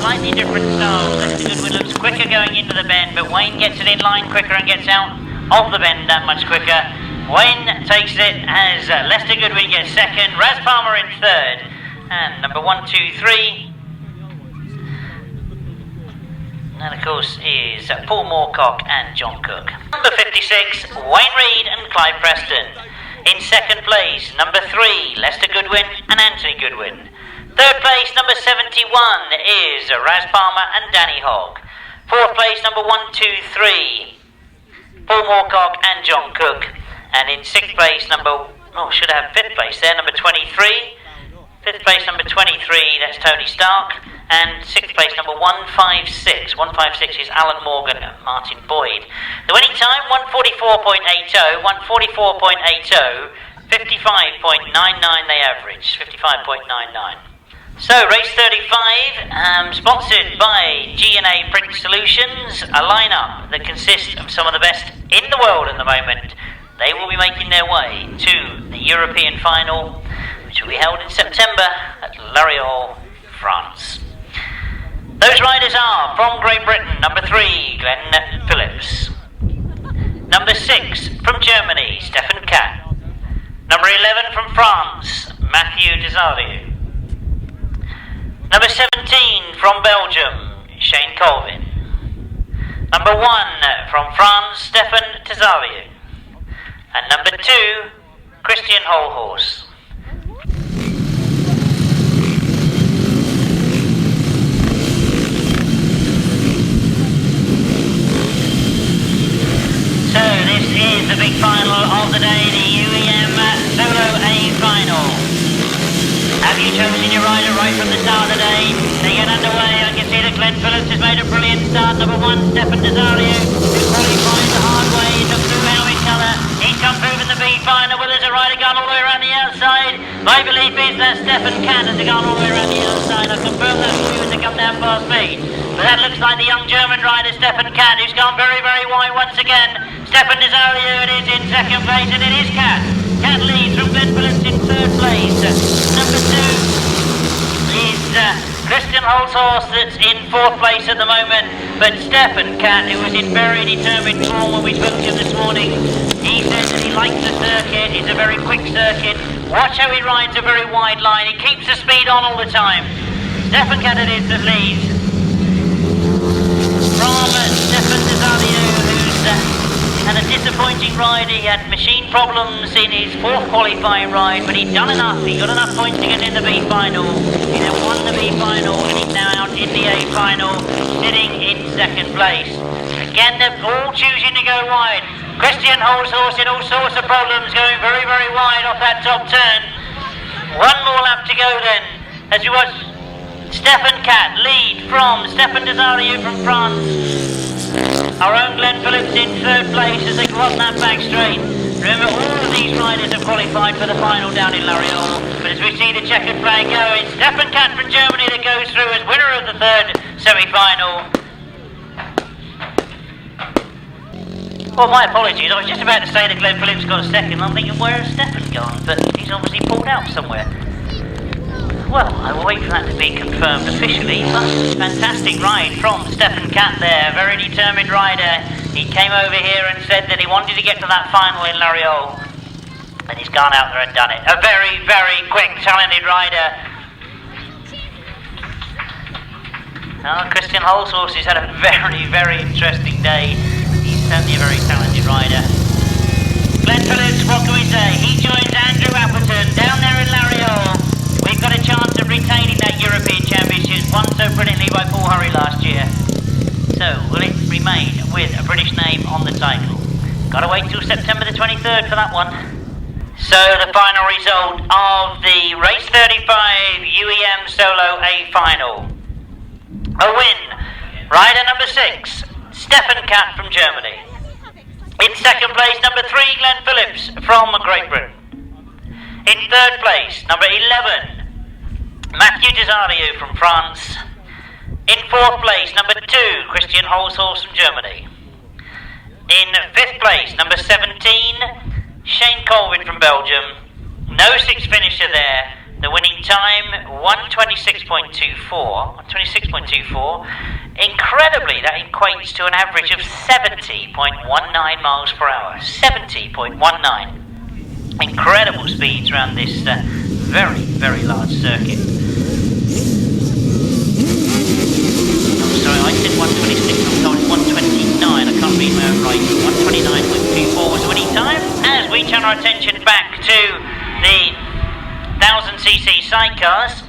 Slightly different styles. Leicester Goodwin looks quicker going into the bend, but Wayne gets it in line quicker and gets out of the bend that much quicker. Wayne takes it as Leicester Goodwin gets second, Raz Palmer in third, and number 1, 2, 3. And of course is Paul Moorcock and John Cook. Number 56, Wayne Reed and Clive Preston. In second place, number 3, Leicester Goodwin and Anthony Goodwin. Third place, number 71, is Raz Palmer and Danny Hogg. Fourth place, number 1, 2, 3, Paul Moorcock and John Cook. And in sixth place, should have fifth place there, number 23. Fifth place, number 23, that's Tony Stark. And sixth place, number 156. 156 is Alan Morgan and Martin Boyd. The winning time, 144.80, 144.80, 55.99 they average, 55.99. So, race 35, sponsored by G&A Print Solutions, a lineup that consists of some of the best in the world at the moment. They will be making their way to the European Final, which will be held in September at Lariol, France. Those riders are, from Great Britain, number 3, Glenn Phillips. Number 6, from Germany, Stefan Katt. Number 11, from France, Mathieu Tresarrieu. Number 17, from Belgium, Shane Colvin. Number 1, from France, Stefan Tresarrieu. And number 2, Christian Hulshorst. So this is the big final of the day, the UEM Solo A Final. Have you chosen your rider right from the start of the day? They get underway. I can see that Glenn Phillips has made a brilliant start. Number 1, Stefan Tresarrieu, who qualified the hard way. He took through helmet colour. He's come through in the B final. Well, there's a rider gone all the way around the outside. My belief is that Stefan Katt has gone all the way around the outside. I'll confirm that for you as they come down past me. But that looks like the young German rider Stefan Katt, who's gone very, very wide once again. Stefan Tresarrieu, it is in second place, and it is Katt. Katt leads from Glenn Phillips in third place. Number 2 is Christian Hulshorst, that's in fourth place at the moment. But Stefan Katt, who was in very determined form when we spoke to him this morning, he says that he likes the circuit. It's a very quick circuit. Watch how he rides a very wide line. He keeps the speed on all the time. Stefan Katt it is that leads. From Stefan Tresarrieu, who's had a disappointing ride. He had machine problems in his fourth qualifying ride, but he'd done enough. He got enough points to get in the B final. He then won the B final, and he's now out in the A final, sitting in second place. Again, they're all choosing to go wide. Christian Hulshorst in all sorts of problems, going very, very wide off that top turn. One more lap to go then, as we watch Stefan Katt lead from Stefan Tresarrieu from France. Our own Glenn Phillips in third place as they go up that back straight. Remember, all of these riders have qualified for the final down in Lariol. But as we see the checkered flag go, it's Stefan Katt from Germany that goes through as winner of the third semi-final. Well, my apologies. I was just about to say that Glenn Phillips got a second. I'm thinking, where has Stefan gone? But he's obviously pulled out somewhere. Well, I will wait for that to be confirmed officially, but fantastic ride from Stefan Katt there, very determined rider. He came over here and said that he wanted to get to that final in Lariol, and he's gone out there and done it. A very, very quick, talented rider. Christian Hulshorst has had a very, very interesting day. He's certainly a very talented rider. Glenn Phillips, what can we say? He joins Andrew Appleton down there in Lariol. We've got a chance of retaining that European Championship, won so brilliantly by Paul Hurry last year. So, will it remain with a British name on the title? Gotta wait till September the 23rd for that one. So, the final result of the Race 35 UEM Solo A Final. A win, rider number 6, Stefan Katt from Germany. In second place, number 3, Glenn Phillips from Great Britain. In third place, number 11, Mathieu Tresarrieu from France. In fourth place, number 2, Christian Hulshorst from Germany. In fifth place, number 17, Shane Colvin from Belgium. No sixth finisher there. The winning time, 126.24. 126.24. Incredibly, that equates to an average of 70.19 miles per hour. 70.19. Incredible speeds around this very, very large circuit. I'm sorry, I said 126, I'm told it's 129. I can't read my own writing. 129.24 was the winning time. As we turn our attention back to the 1000cc sidecars,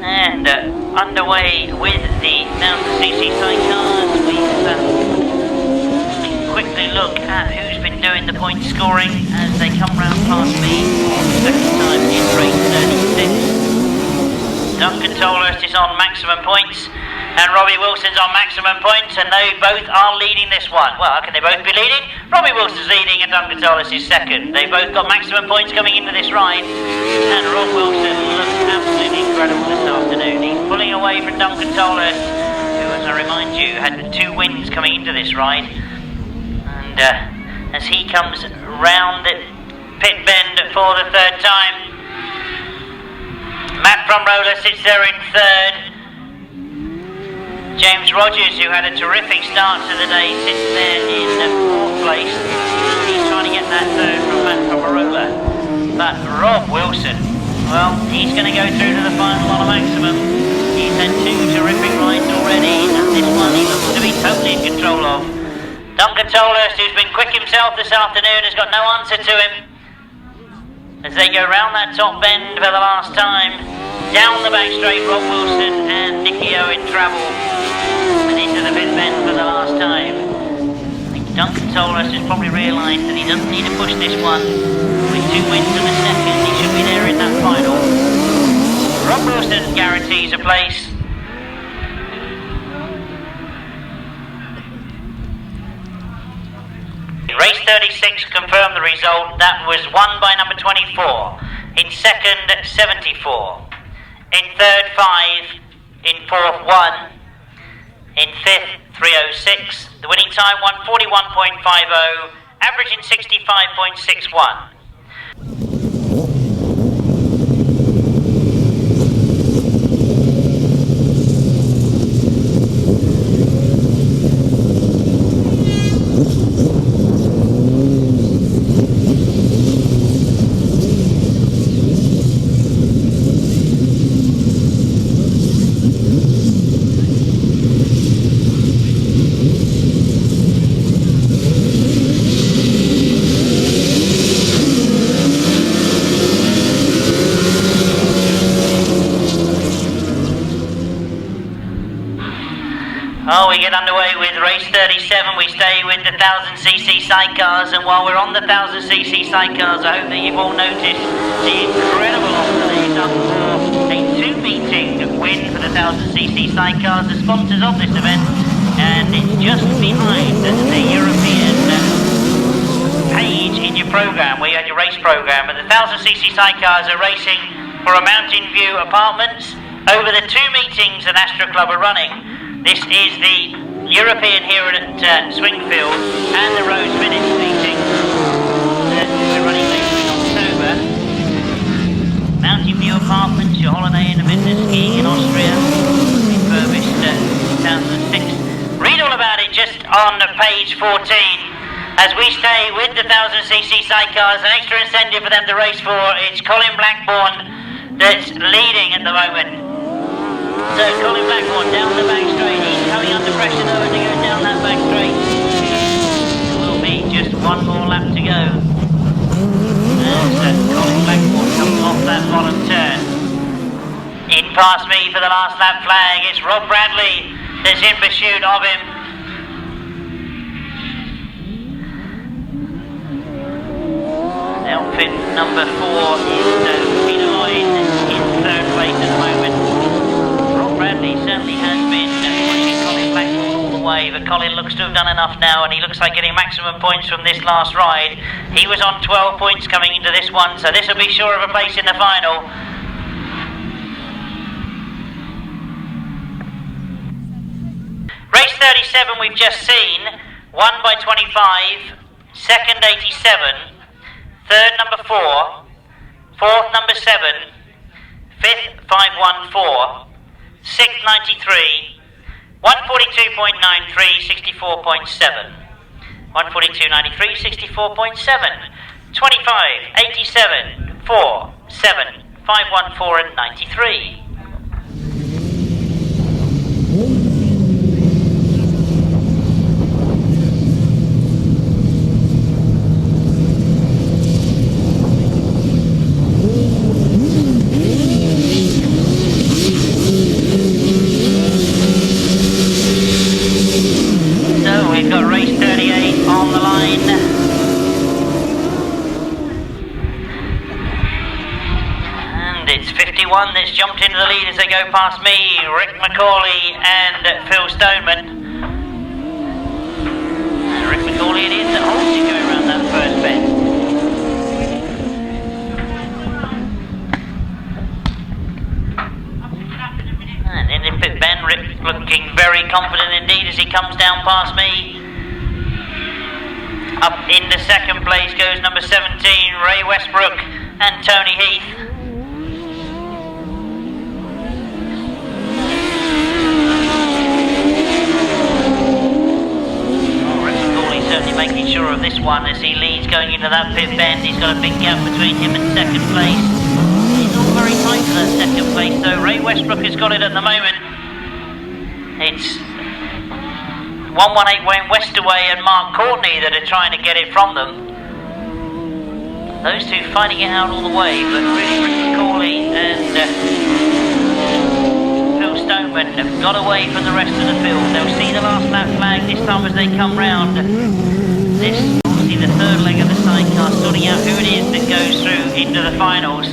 and underway with the 1000cc sidecars, we've quickly look at who's been doing the point scoring as they come round past me for the second time in race 36. Duncan Tolhurst is on maximum points and Robbie Wilson's on maximum points, and they both are leading this one. Well, how can they both be leading? Robbie Wilson's leading and Duncan Tolhurst is second. They both got maximum points coming into this ride, and Rob Wilson looks absolutely incredible this afternoon. He's pulling away from Duncan Tolhurst, who, as I remind you, had 2 wins coming into this ride. And as he comes round the pit bend for the third time, Matt from Roller sits there in third. James Rogers, who had a terrific start to the day, sits there in fourth place. He's trying to get that third from Matt from Roller. But Rob Wilson, well, he's going to go through to the final on a maximum. He's had 2 terrific rides already, and this one he looks to be totally in control of. Duncan Tolhurst, who's been quick himself this afternoon, has got no answer to him. As they go round that top bend for the last time, down the back straight, Rob Wilson and Nicky Owen travel, and into the pit bend for the last time. I think Duncan Tolhurst has probably realised that he doesn't need to push this one. With 2 wins in the second, he should be there in that final. Rob Wilson guarantees a place. Race 36 confirmed the result. That was won by number 24. In second, 74. In third, 5. In fourth, 1. In fifth, 306. The winning time, 141.50. Averaging 65.61. Oh, we get underway with race 37. We stay with the 1000cc sidecars, and while we're on the 1000cc sidecars, I hope that you've all noticed the incredible offer they've done for a 2-meeting win for the 1000cc sidecars, the sponsors of this event, and it's just behind the European page in your program, where you had your race program, and the 1000cc sidecars are racing for a Mountain View Apartments over the 2 meetings that ASTRA Club are running. This is the European here at Swingfield and the Rose Minutes meeting that we're running later in October. Mountain View Apartments, your holiday in a business skiing in Austria, refurbished 2006. Read all about it just on page 14. As we stay with the 1000cc sidecars, an extra incentive for them to race for. It's Colin Blackburn that's leading at the moment. So Colin Blackburn down the back straight. He's coming under pressure though as he goes down that back straight. There will be just 1 more lap to go. As Colin Blackburn comes off that bottom turn. In past me for the last lap flag, it's Rob Radley that's in pursuit of him. Outfit number 4 is Peter Lloyd in third place at the moment. Radley certainly has been pushing Colin Blackburn all the way. away, but Colin looks to have done enough now, and he looks like getting maximum points from this last ride. He was on 12 points coming into this one, so this will be sure of a place in the final. Race 37 we've just seen, won by 25, second 87, third number 4, fourth number 7, fifth 514, sixth 93, 142.93, 64.7, 142.93, 64.7, 25, 87, 4, 7, 514 and 93. We've got race 38 on the line. And it's 51 that's jumped into the lead as they go past me, Rick McCauley and Phil Stoneman. And Rick McCauley it is that holds you going around that first bend. And in the pit bend, Rick looking very confident indeed as he comes down past me. Up in the second place goes number 17, Ray Westbrook and Tony Heath. Oh, Rick McCauley certainly making sure of this one as he leads going into that pit bend. He's got a big gap between him and second place. It's all very tight for that second place though. Ray Westbrook has got it at the moment. It's 118 Wayne Westaway and Mark Courtney that are trying to get it from them. Those two fighting it out all the way, but really Rick McCauley and Phil Stoneman have got away from the rest of the field. They'll see the last lap flag this time as they come round. This obviously the third leg of the sidecar, sorting out who it is that goes through into the finals.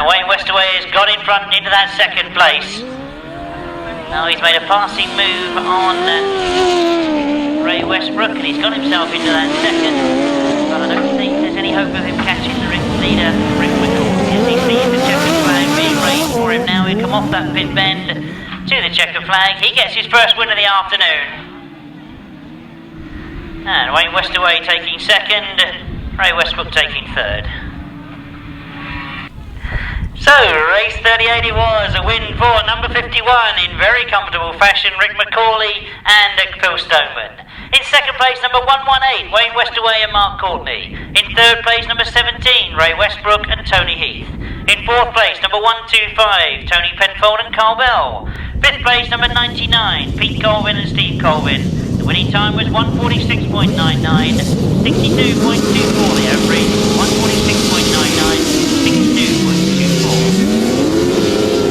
Wayne Westaway has got in front into that second place. Now he's made a passing move on Ray Westbrook and he's got himself into that second. But I don't think there's any hope of him catching the leader, Rick McCauley, as he sees the checkered flag being raised for him now. He'll come off that pit bend to the checkered flag. He gets his first win of the afternoon. And Wayne Westaway taking second, Ray Westbrook taking third. So, race 38 it was, a win for number 51 in very comfortable fashion, Rick McCauley and Phil Stoneman. In second place, number 118, Wayne Westaway and Mark Courtney. In third place, number 17, Ray Westbrook and Tony Heath. In fourth place, number 125, Tony Penfold and Carl Bell. Fifth place, number 99, Pete Colvin and Steve Colvin. The winning time was 146.99, 62.24 the average, 146.99, 62.24.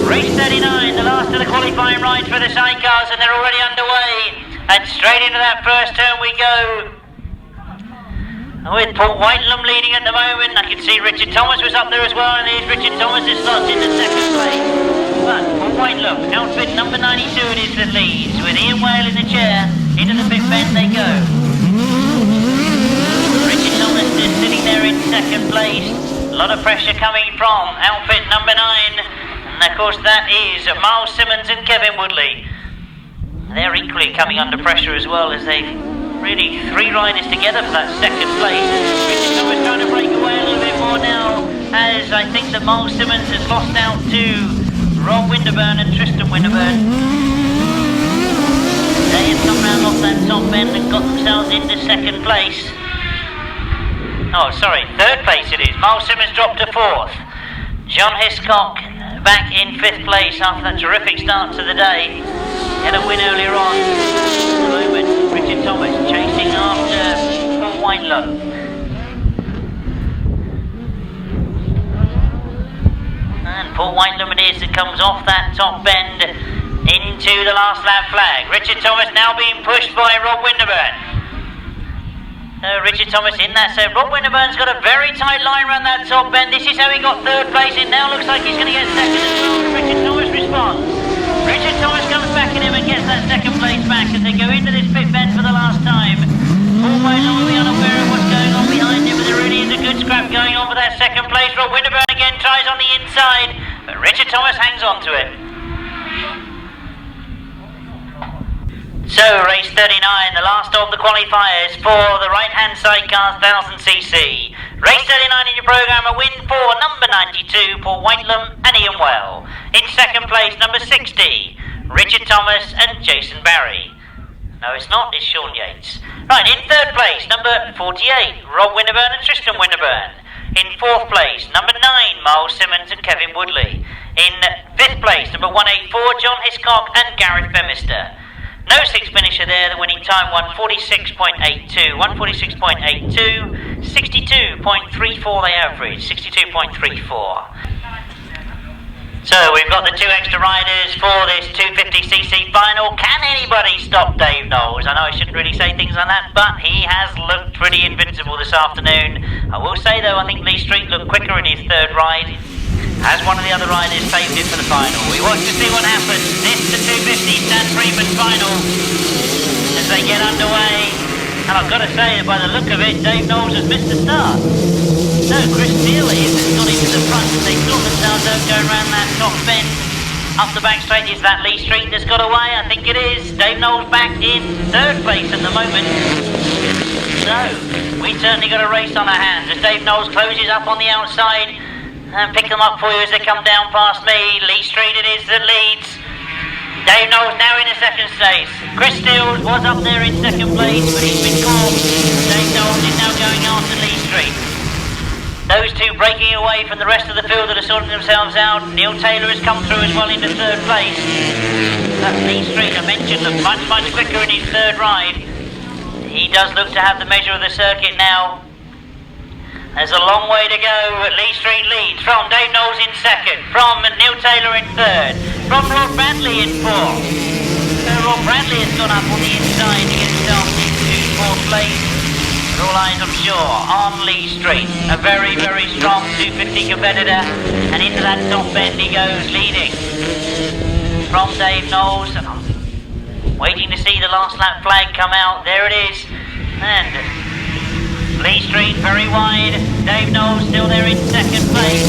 Race 39, the last of the qualifying rides for the sidecars, and they're already underway. And straight into that first turn we go. With Paul Whitelum leading at the moment. I can see Richard Thomas was up there as well, and there's Richard Thomas is slots in the second place. But Paul Whitelum, outfit number 92 it is that leads, with Ian Whale in the chair. Into the pit bend they go. Richard Thomas is sitting there in second place. A lot of pressure coming from outfit number 9. And of course that is Miles Simmons and Kevin Woodley. They're equally coming under pressure as well, as they've really three riders together for that second place. Richard Thomas trying to break away a little bit more now, as I think that Miles Simmons has lost out to Rob Winterburn and Tristan Winterburn. They have come round off that top end and got themselves into second place. Oh sorry, third place it is. Miles Simmons dropped to fourth. John Hiscock back in fifth place after that terrific start to the day. He had a win earlier on. At the moment, Richard Thomas chasing after Paul Whitelum. And Paul Whitelum it is that comes off that top bend into the last lap flag. Richard Thomas now being pushed by Rob Winterburn. Richard Thomas in that set. Rob Winterburn's got a very tight line around that top bend. This is how he got third place. It now looks like he's going to get second as well. Richard Thomas responds. Richard Thomas back as they go into this pit bend for the last time. Always only unaware of what's going on behind him, but there really is a good scrap going on for that second place. Rob Winterburn again tries on the inside, but Richard Thomas hangs on to it. So, race 39, the last of the qualifiers for the right-hand sidecars 1000cc. Race 39 in your programme, a win for number 92, Paul Whitelum and Ian Well. In second place, number 60, Richard Thomas and Jason Barry. No, it's not, it's Sean Yates. Right, in third place, number 48, Rob Winterburn and Tristan Winterburn. In fourth place, number 9, Miles Simmons and Kevin Woodley. In fifth place, number 184, John Hiscock and Gareth Bemister. No sixth finisher there, the winning time 146.82, 146.82, 62.34 they average, 62.34. So we've got the two extra riders for this 250cc final. Can anybody stop Dave Knowles? I know I shouldn't really say things like that, but he has looked pretty invincible this afternoon. I will say though, I think Lee Street looked quicker in his third ride. As one of the other riders saved it for the final. We watch to see what happens. This the 250 Stan Freeman final as they get underway. And I've got to say that by the look of it, Dave Knowles has missed the start. No, Chris Steele has gone into the front. They thought themselves out going around that top bend. Up the back straight, is that Lee Street that's got away? I think it is. Dave Knowles back in third place at the moment. So, we certainly got a race on our hands as Dave Knowles closes up on the outside. And pick them up for you as they come down past me. Lee Street it is that leads. Dave Knowles now in the second place. Chris Steele was up there in second place, but he's been caught. Dave Knowles is now going after Lee Street. Those two breaking away from the rest of the field that are sorting themselves out. Neil Taylor has come through as well into third place. That Lee Street I mentioned looked much quicker in his third ride. He does look to have the measure of the circuit now. There's a long way to go, but Lee Street leads from Dave Knowles in second, from Neil Taylor in third, from Rob Bradley in fourth. So Rob Bradley has gone up on the inside to get himself into fourth place. But all eyes, I'm sure, on Lee Street, a very strong 250 competitor, and into that top bend he goes, leading from Dave Knowles. Waiting to see the last lap flag come out. There it is, and Lee Street very wide, Dave Knowles still there in second place,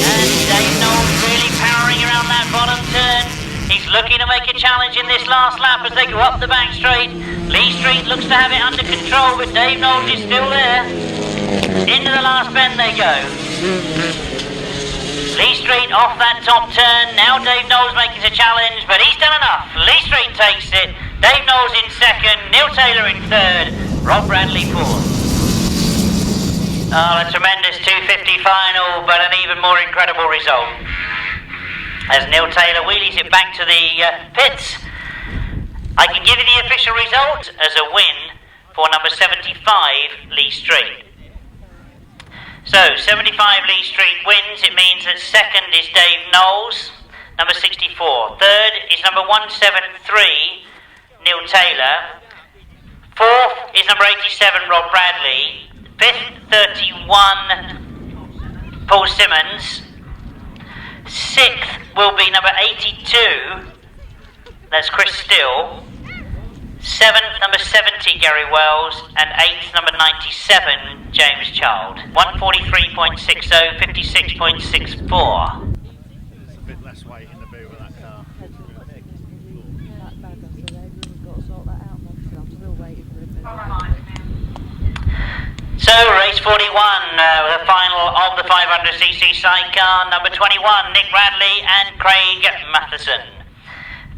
and Dave Knowles really powering around that bottom turn. He's looking to make a challenge in this last lap as they go up the back straight. Lee Street looks to have it under control, but Dave Knowles is still there. Into the last bend they go. Lee Street off that top turn, now Dave Knowles making a challenge, but he's done enough. Lee Street takes it, Dave Knowles in second, Neil Taylor in third, Rob Bradley fourth. Oh, a tremendous 250 final, but an even more incredible result. As Neil Taylor wheelies it back to the pits, I can give you the official result as a win for number 75, Lee Street. So, 75 Lee Street wins. It means that second is Dave Knowles, number 64. Third is number 173, Neil Taylor. Fourth is number 87, Rob Bradley. Fifth, 31, Paul Simmons. Sixth will be number 82, that's Chris Steele. Seventh, number 70, Gary Wells. And eighth, number 97, James Child. 143.60, 56.64. It's a bit less weight in the boot of that car. So, race 41, the final of the 500cc sidecar, number 21, Nick Radley and Craig Mathison.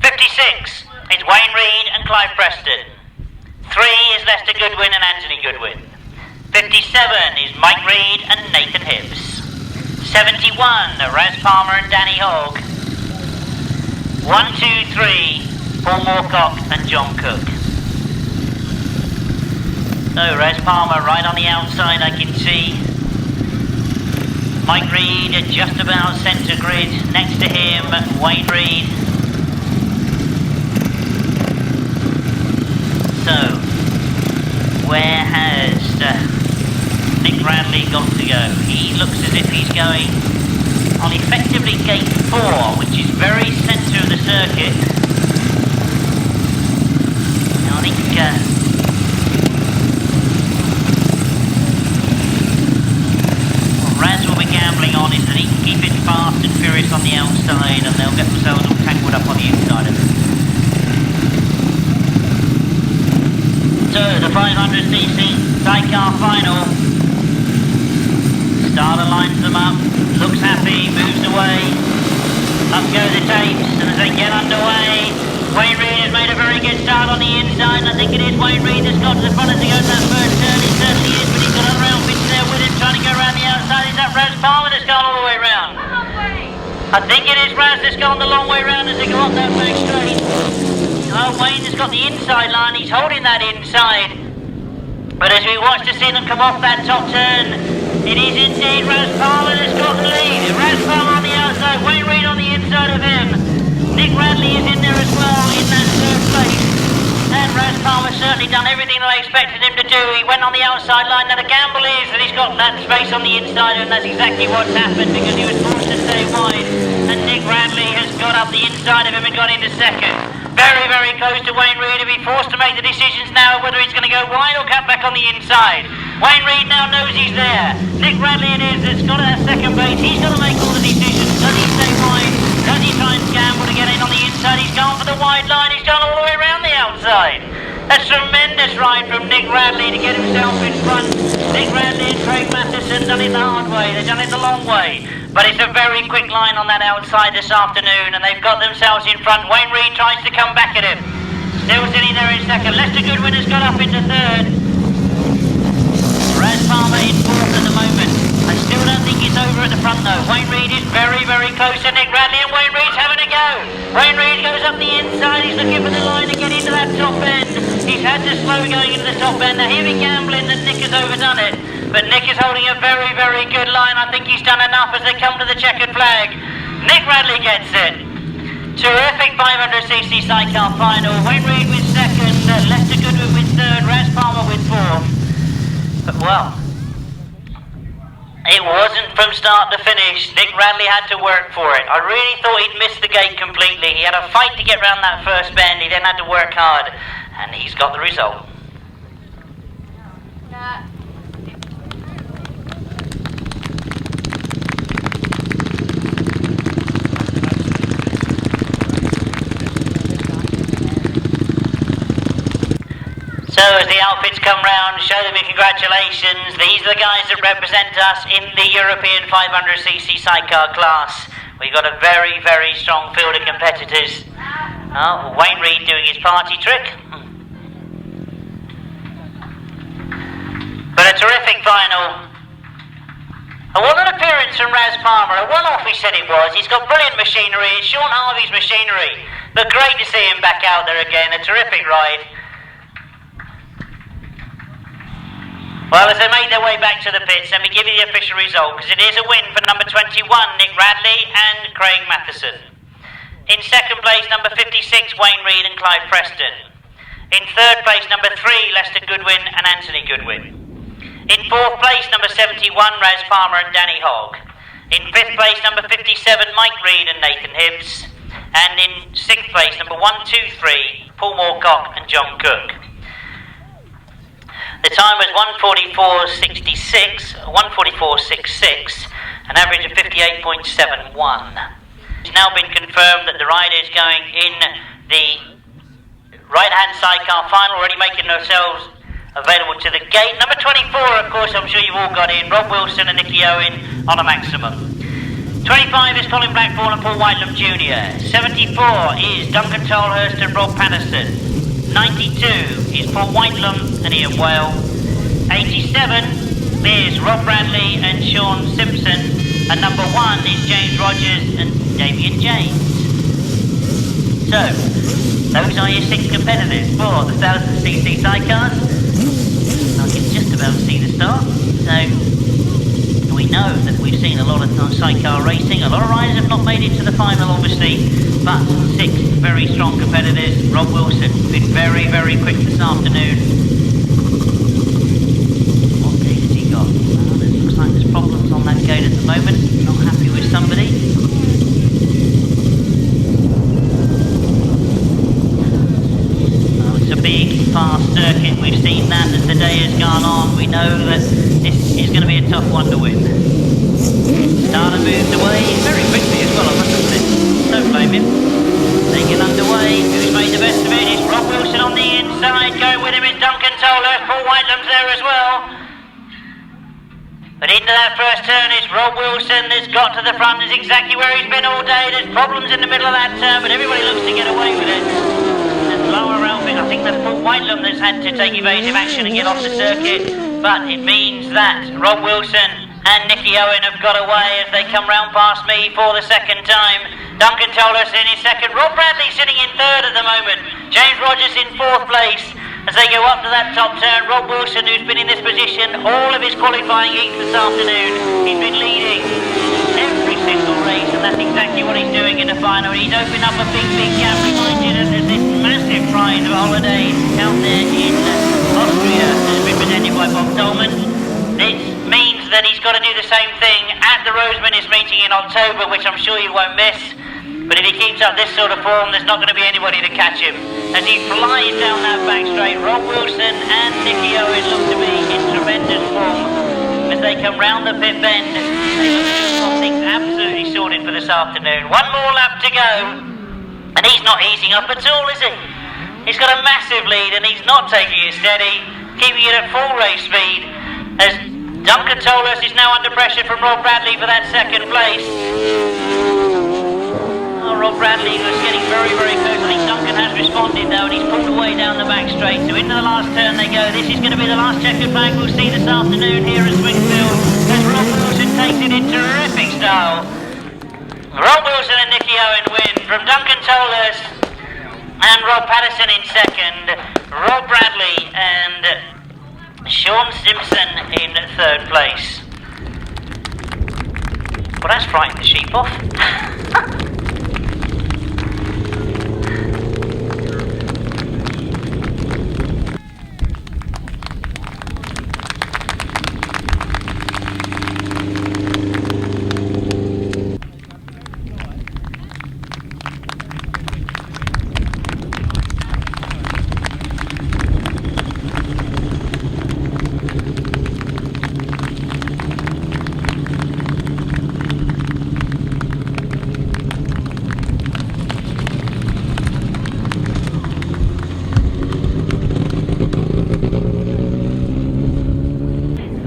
56 is Wayne Reed and Clive Preston. 3 is Lester Goodwin and Anthony Goodwin. 57 is Mike Reed and Nathan Hibbs. 71, Raz Palmer and Danny Hogg. 1, 2, 3, Paul Moorcock and John Cook. So, Raz Palmer right on the outside, I can see. Mike Reed at just about centre grid. Next to him, Wayne Reed. So, where has Nick Radley got to go? He looks as if he's going on effectively gate 4, which is very centre of the circuit. Sidecar. What Raz will be gambling on is that he can keep it fast and furious on the outside, and they'll get themselves all tangled up on the inside of it. So the 500cc Sidecar final. Starter lines them up, looks happy, moves away. Up go the tapes, and as they get underway, Wayne Reid has made a very good start on the inside, and I think it is Wayne Reid that's got to the front as he goes that first turn. It certainly is, but he's got other outfits there with him trying to go around the outside. Is that Raz Palmer that's gone all the way round? I think it is Raz that's gone the long way round as they go up that back straight. Oh, Wayne has got the inside line, he's holding that inside. But as we watch to see them come off that top turn, it is indeed Raz Palmer that's got the lead. Raz Palmer on the outside, Wayne Reid on the inside of him. Nick Radley is in there as well in that third place. And Raz Palmer's certainly done everything that I expected him to do. He went on the outside line. Now the gamble is that he's got that space on the inside, and that's exactly what's happened because he was forced to stay wide. And Nick Radley has got up the inside of him and got into second. Very, very close to Wayne Reid. He'll be forced to make the decisions now whether he's going to go wide or cut back on the inside. Wayne Reid now knows he's there. Nick Radley it is that's got that second base. He's got to make all the decisions. Does he stay wide? Does he try and scramble to get in on the inside? He's gone for the wide line. He's gone all the way around the outside. A tremendous ride from Nick Radley to get himself in front. Nick Radley and Craig Mathison done it the hard way. They've done it the long way. But it's a very quick line on that outside this afternoon, and they've got themselves in front. Wayne Reid tries to come back at him. Still sitting there in second. Lester Goodwin has got up into third. Raz Palmer in fourth at the moment. I still don't think it's over at the front though. Wayne Reid is very, very close to Nick Radley, and Wayne Reid's having a go. Wayne Reid goes up the inside. He's looking for the line to get into that top end. He's had to slow going into the top end. Now here we gambling that Nick has overdone it. But Nick is holding a very, very good line. I think he's done enough as they come to the checkered flag. Nick Radley gets it. Terrific 500cc Sidecar final. Wayne Reid with second, Lester Goodwin with third, Raz Palmer with fourth. But well, it wasn't from start to finish. Nick Radley had to work for it. I really thought he'd missed the gate completely. He had a fight to get round that first bend. He then had to work hard, and he's got the result. So as the outfits come round, show them your congratulations. These are the guys that represent us in the European 500cc sidecar class. We've got a very, very strong field of competitors. Oh, Wayne Reid doing his party trick. But a terrific final. What an appearance from Raz Palmer. A one-off he said it was. He's got brilliant machinery. It's Sean Harvey's machinery. But great to see him back out there again. A terrific ride. Well, as they make their way back to the pits, let me give you the official result, because it is a win for number 21, Nick Radley and Craig Mathison. In second place, number 56, Wayne Reid and Clive Preston. In third place, number 3, Lester Goodwin and Anthony Goodwin. In fourth place, number 71, Raz Palmer and Danny Hogg. In fifth place, number 57, Mike Reid and Nathan Hibbs. And in sixth place, number 1, 2, 3, Paul Moorcock and John Cook. The time was 1:44.66, an average of 58.71. It's now been confirmed that the rider is going in the right-hand sidecar final, already making themselves available to the gate. Number 24, of course, I'm sure you've all got in, Rob Wilson and Nicky Owen on a maximum. 25 is Colin Blackburn and Paul Whitelam Jr. 74 is Duncan Tolhurst and Rob Patterson. 92 is Paul Whitelam and Ian Whale. 87 is Rob Bradley and Sean Simpson. And number 1 is James Rogers and Damien James. So, those are your 6 competitors for the 1000cc sidecars. I can just about see the start. So, we know that we've seen a lot of sidecar racing. A lot of riders have not made it to the final, obviously, but 6 very strong competitors. Rob Wilson been very, very quick this afternoon. What gate has he got? Well, it looks like there's problems on that gate at the moment. Not happy with somebody. Well, it's a big speed past circuit. We've seen that as the day has gone on. We know that this is going to be a tough one to win. Starter moved away very quickly as well, I must admit. Don't blame him. They get underway. Who's made the best of it? It's Rob Wilson on the inside. Going with him is Duncan Toller. Paul Whitelam's there as well. But into that first turn, it's Rob Wilson that's got to the front. Is exactly where he's been all day. There's problems in the middle of that turn, but everybody looks to get away with it. And lower Ralphing, I think that's Paul Whitelam that's had to take evasive action and get off the circuit. But it means that Rob Wilson and Nicky Owen have got away as they come round past me for the second time. Duncan Toller's in his second. Rob Radley sitting in third at the moment. James Rogers in fourth place. As they go up to that top turn, Rob Wilson, who's been in this position all of his qualifying heats this afternoon, he's been leading every single race, and that's exactly what he's doing in the final. He's opened up a big gap, reminded us of this massive prize of holiday out there in Austria, that's been presented by Bob Dolman. It means that he's got to do the same thing at the Roseminnis meeting in October, which I'm sure you won't miss. But if he keeps up this sort of form, there's not going to be anybody to catch him. As he flies down that back straight, Rob Wilson and Nicky Owen look to be in tremendous form. As they come round the pit bend, they look to have got things absolutely sorted for this afternoon. One more lap to go, and he's not easing up at all, is he? He's got a massive lead, and he's not taking it steady, keeping it at full race speed. As Duncan Tollers is now under pressure from Rob Radley for that second place. Rob Radley was getting very close. I think Duncan has responded though, and he's pulled away down the back straight. So into the last turn they go. This is going to be the last checkered flag we'll see this afternoon here at Springfield, as Rob Wilson takes it in terrific style. Rob Wilson and Nicky Owen win from Duncan Tollers and Rob Mathison in second. Rob Radley and Sean Simpson in third place. Well, that's frightened the sheep off.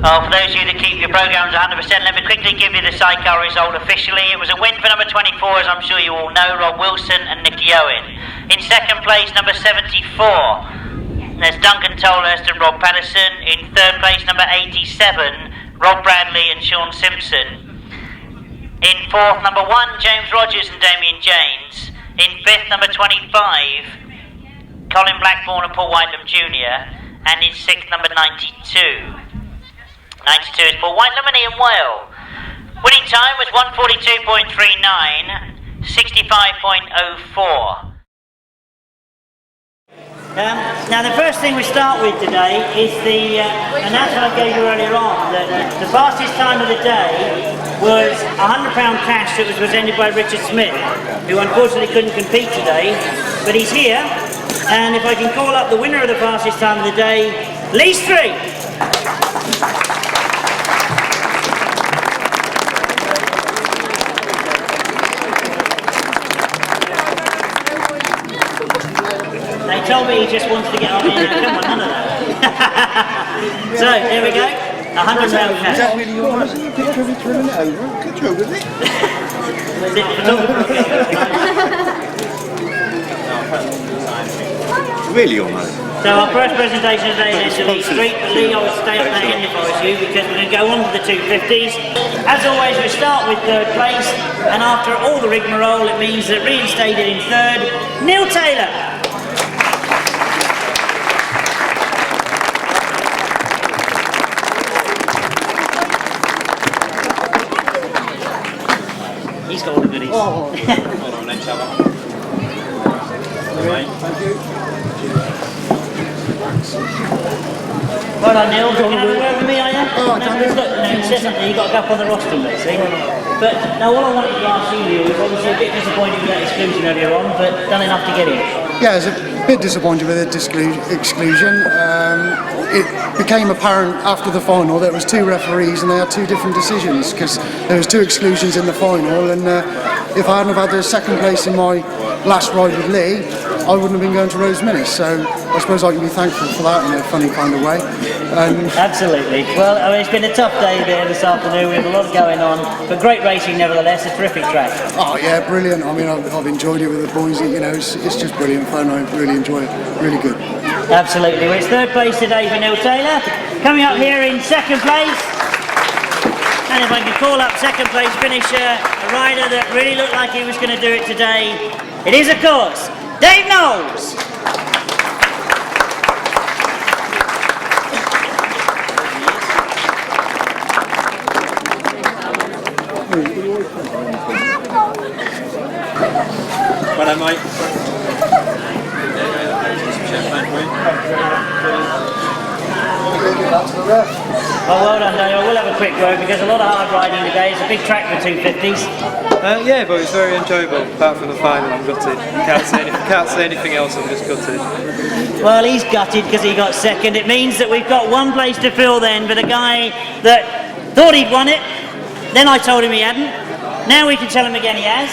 For those of you that keep your programmes 100%, let me quickly give you the Sidecar result officially. It was a win for number 24, as I'm sure you all know, Rob Wilson and Nicky Owen. In second place, number 74, there's Duncan Tollhurst and Rob Paterson. In third place, number 87, Rob Bradley and Sean Simpson. In fourth, number 1, James Rogers and Damien James. In fifth, number 25, Colin Blackburn and Paul Whitelam Jr. And in sixth, number 92. 92 is Paul Whitelam and Ian Whale. Winning time was 1:42.39, 65.04. Now the first thing we start with today is the announcement I gave you earlier on, that the fastest time of the day was £100 cash that was presented by Richard Smith, who unfortunately couldn't compete today, but he's here, and if I can call up the winner of the fastest time of the day, Lee Street. They told me he just wants to get on here. Come on, none of that. So, there we go. £100 cash. Is that really your money? Picture of it turning it over. Control with it. Really your money? So our first presentation today is to Lee Street. Lee, I would stay up that end if I was you, because we're going to go on to the 250s. As always, we start with third place, and after all the rigmarole, it means that reinstated in third, Neil Taylor. He's got all the goodies. Hold on, let's have one. Thank you. Well done, Neil. You can have a word with me, are you? Oh, no, look, it says something, you've got to go up on the roster, you see. But now all I wanted to ask you, Neil, was obviously a bit disappointed with that exclusion earlier on, but done enough to get in. Yeah, bit disappointed with the exclusion. It became apparent after the final that there was 2 referees and they had 2 different decisions, because there was 2 exclusions in the final, and if I hadn't have had the 2nd place in my last ride with Lee, I wouldn't have been going to Rose Minnis, so I suppose I can be thankful for that in a funny kind of way. Absolutely. Well, I mean, it's been a tough day there this afternoon. We have a lot going on, but great racing nevertheless. A terrific track. Oh yeah, brilliant. I mean, I've enjoyed it with the boys. You know, it's just brilliant fun. I really enjoy it. Really good. Absolutely. Well, it's 3rd place today for Neil Taylor. Coming up here in 2nd place, and if I can call up 2nd place finisher, a rider that really looked like he was going to do it today, it is, of course, Dave Knowles. Hello, mate. Well done, Dave. We'll have a quick word because a lot of hard riding today. It's a big track for 250s. Yeah, but it's very enjoyable. Apart from the final, I'm gutted. Can't say anything else. I'm just gutted. Well, he's gutted because he got 2nd. It means that we've got 1 place to fill then for the guy that thought he'd won it. Then I told him he hadn't. Now we can tell him again he has.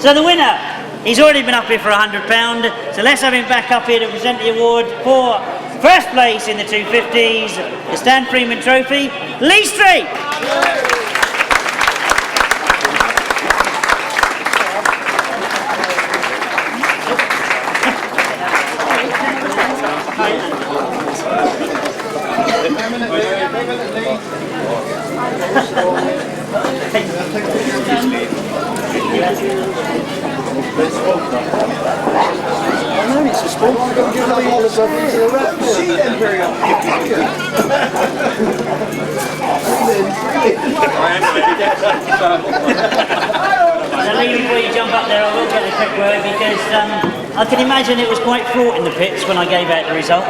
So the winner, he's already been up here for £100. So let's have him back up here to present the award for 1st place in the 250s, the Stan Freeman Trophy, Lee Street. Now, Lee, before you jump up there, I will get a quick word because I can imagine it was quite fraught in the pits when I gave out the result.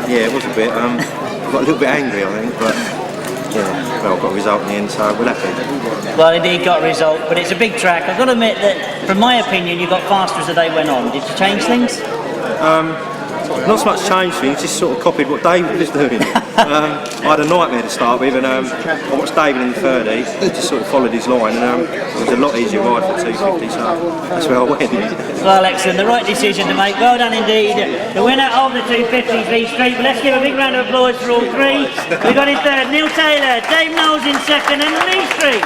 Yeah, it was a bit. Got a little bit angry, I think, but yeah, well, got a result in the end, so we're happy. Well, indeed, got a result, but it's a big track. I've got to admit that, from my opinion, you got faster as the day went on. Did you change things? Not so much change things, just sort of copied what David was doing. I had a nightmare to start with, and I watched David in the 30, just sort of followed his line, and it was a lot easier ride for 250, so that's where I went. Well, excellent, the right decision to make. Well done indeed. The winner of the 250s, Lee Street. But let's give a big round of applause for all 3. We got in 3rd, Neil Taylor, Dave Knowles in 2nd, and Lee Street.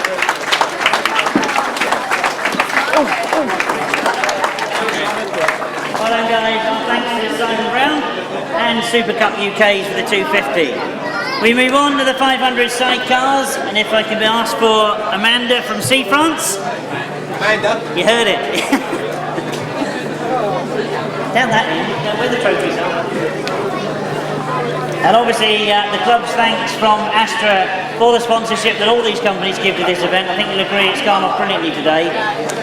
Well done, guys. Thanks to Simon Brown and Super Cup UKs for the 250. We move on to the 500 sidecars, and if I can be asked for Amanda from Sea France. Amanda? You heard it. Down that end, where the trophies are. And obviously the club's thanks from ASTRA for the sponsorship that all these companies give to this event. I think you'll agree it's gone off brilliantly today.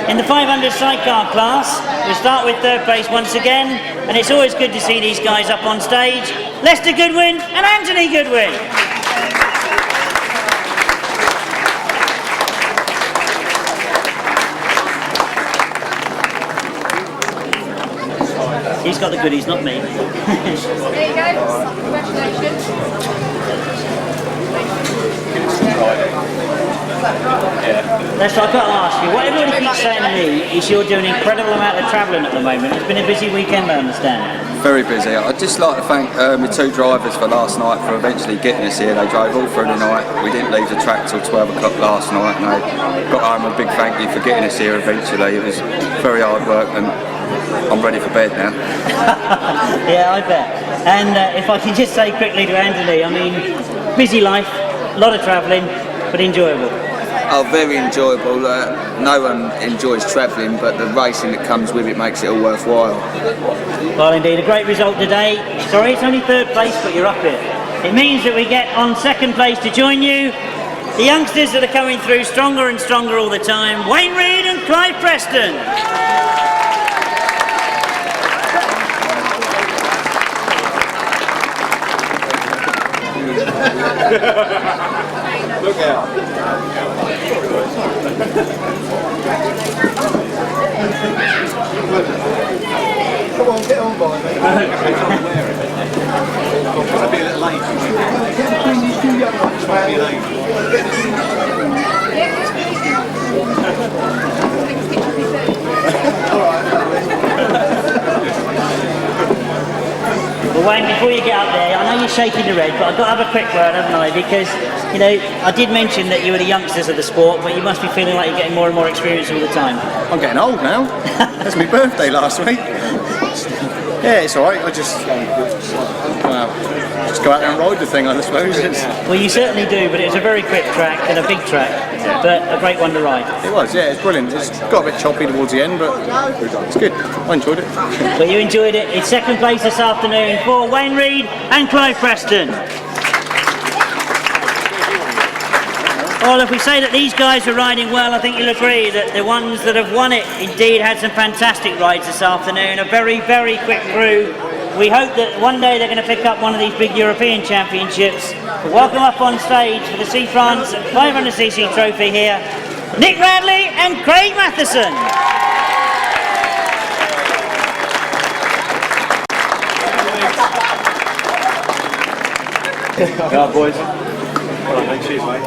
In the 500 sidecar class, we'll start with 3rd place once again, and it's always good to see these guys up on stage. Lester Goodwin and Anthony Goodwin. He's got the goodies, not me. There you go. Congratulations. Lester, I've got to ask you, what everybody keeps saying to me is you're doing an incredible amount of travelling at the moment. It's been a busy weekend, I understand. Very busy. I'd just like to thank my 2 drivers for last night for eventually getting us here. They drove all through the night. We didn't leave the track till 12 o'clock last night, and they got home. A big thank you for getting us here eventually. It was very hard work, and I'm ready for bed now. Yeah, I bet. And if I can just say quickly to Anthony, I mean, busy life, a lot of travelling, but enjoyable. Oh, very enjoyable. No one enjoys travelling, but the racing that comes with it makes it all worthwhile. Well, indeed, a great result today. Sorry, it's only 3rd place, but you're up here. It means that we get on 2nd place to join you. The youngsters that are coming through stronger and stronger all the time, Wayne Reid and Clive Preston. Look out. Come on, get on by me. I'll be a little late. Get between these two young ones, man. Well, Wayne, before you get up there, I know you're shaking the red, but I've got to have a quick word, haven't I? Because, you know, I did mention that you were the youngsters of the sport, but you must be feeling like you're getting more and more experience all the time. I'm getting old now. That's my birthday last week. Yeah, it's alright. I just go out there and ride the thing, I suppose. Well, you certainly do, but it was a very quick track and a big track, but a great one to ride. It was, yeah, it's brilliant. It's got a bit choppy towards the end, but it's good. I enjoyed it. Well, you enjoyed it. It's second place this afternoon for Wayne Reid and Clive Preston. Well, if we say that these guys are riding well, I think you'll agree that the ones that have won it indeed had some fantastic rides this afternoon. A very, very quick crew. We hope that one day they're going to pick up one of these big European championships. But welcome up on stage for the C France 500cc trophy here, Nick Radley and Craig Mathison. Yeah, boys. Well, mate, cheers, mate.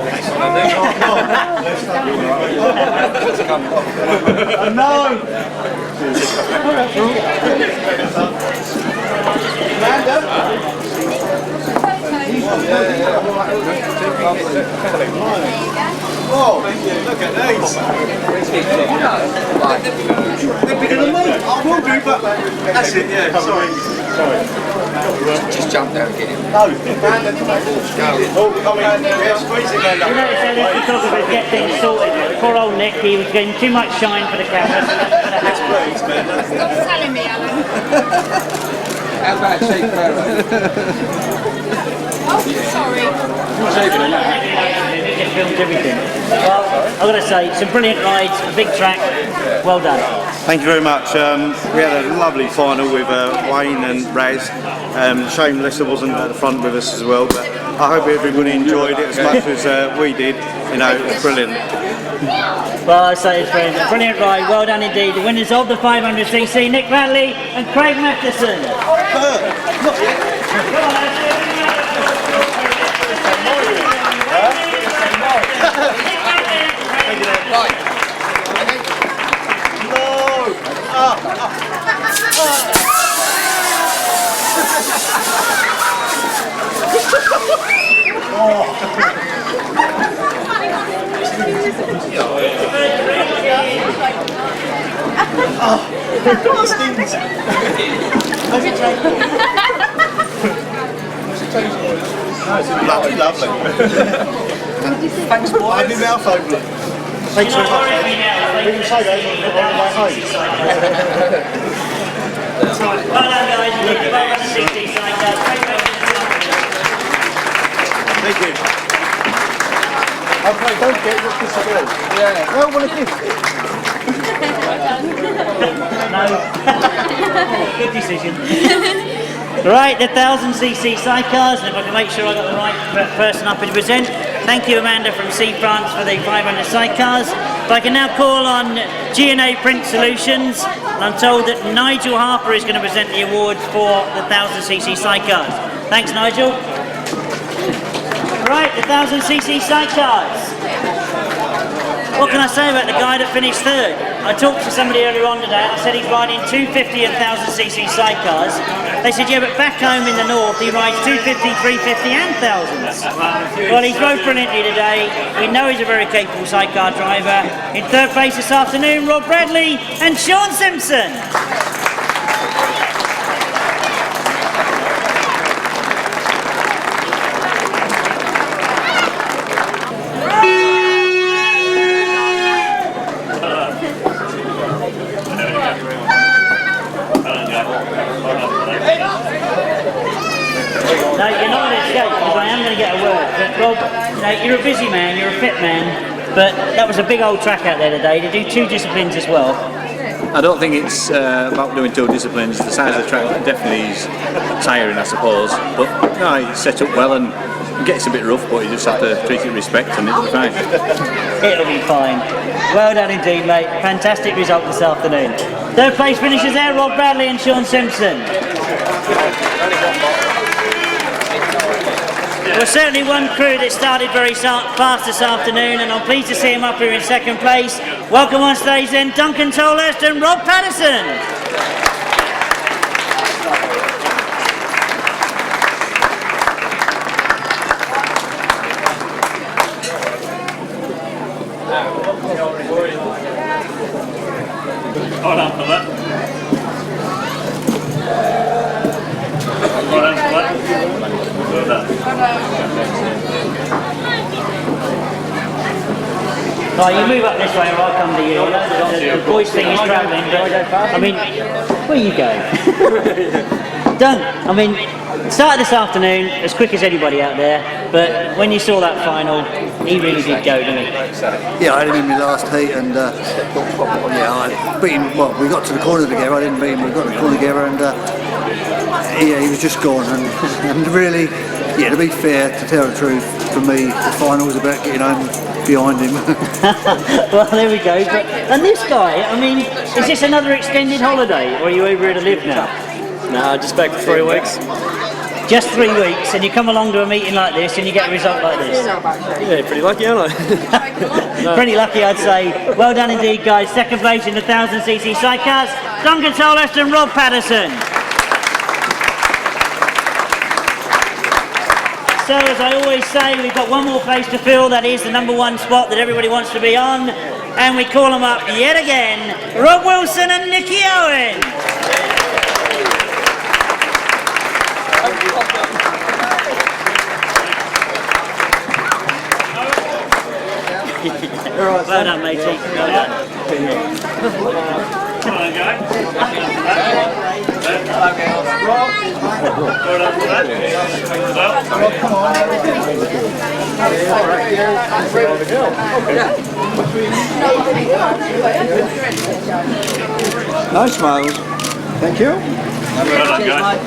Oh, look at these. They're bigger than me. I will do, but that's it, yeah. Sorry. Just jump there and get him. No. Oh, come in. Yeah, squeeze it, You notice how this photographer get things sorted. Poor old Nick, he was getting too much shine for the camera. Stop telling me, Alan. How about cheap Oh, sorry. Just filmed everything. Well, I've got to say, some brilliant rides, a big track. Well done. Thank you very much. We had a lovely final with Wayne and Raz. Shame Lester wasn't at the front with us as well, but I hope everybody enjoyed it as much as we did. You know, it was brilliant. Well, I say it's brilliant. A brilliant ride. Well done indeed. The winners of the 500cc, Nick Radley and Craig Mathison. Lovely, lovely. Thanks, boys. I've been mouth open. Thanks very much. We can say that on the way home. Well done, guys. You did the 500cc Sidecars. Thank you. Okay, don't forget what's this about. Yeah. Well, what is this? No. Good decision. Right, the 1000cc Sidecars, and if I can make sure I got the right person up to present. Thank you, Amanda from C France for the 500 Sidecars. If I can now call on G&A Print Solutions, and I'm told that Nigel Harper is going to present the award for the 1000cc Sidecars. Thanks, Nigel. Right, the 1000cc Sidecars. What can I say about the guy that finished third? I talked to somebody earlier on today and I said he's riding 250 and 1000cc Sidecars. They said, yeah, but back home in the north he rides 250, 350 and 1000s. Well, he's rode brilliantly today. We know he's a very capable sidecar driver. In third place this afternoon, Rob Bradley and Sean Simpson. No, you're not going to escape because I am going to get a word. But Rob, you're a busy man, you're a fit man, but that was a big old track out there today to do two disciplines as well. I don't think it's about doing two disciplines. The size of the track definitely is tiring, I suppose. But no, it's set up well, and It gets a bit rough, but you just have to treat it with respect and it'll be fine. It'll be fine. Well done indeed, mate. Fantastic result this afternoon. Third place finishers there, Rob Bradley and Sean Simpson. Well, certainly one crew that started very fast this afternoon, and I'm pleased to see him up here in second place. Welcome on stage then, Duncan Tolhurst and Rob Patterson. Hold on for that. Hold on for that. Well done. Right, you move up this way or I'll come to you. I know the voice thing is travelling, but I mean, where you go? Done. I mean, started this afternoon as quick as anybody out there, but when you saw that final, he really did go, didn't he? Yeah, I had him in my last heat, and yeah, I beat him. Well, we got to the corner together. I didn't beat him. We got to the corner together, and yeah, he was just gone. And really, yeah, to be fair, to tell the truth, for me, the final was about getting home behind him. Well, there we go. And this guy, I mean, is this another extended holiday, or are you over here to live now? No, just back for 3 weeks. Just 3 weeks, and you come along to a meeting like this and you get a result like this? Yeah, pretty lucky, aren't I? No. Pretty lucky, I'd say. Well done indeed, guys. Second place in the 1000cc sidecars, Duncan Tolhurst and Rob Patterson. So, as I always say, we've got one more place to fill. That is the number 1 spot that everybody wants to be on. And we call them up yet again, Rob Wilson and Nicky Owen. Well done, matey. Well done. Come on, guys. Well done for that. Nice smiles. Thank you. Well done, guys.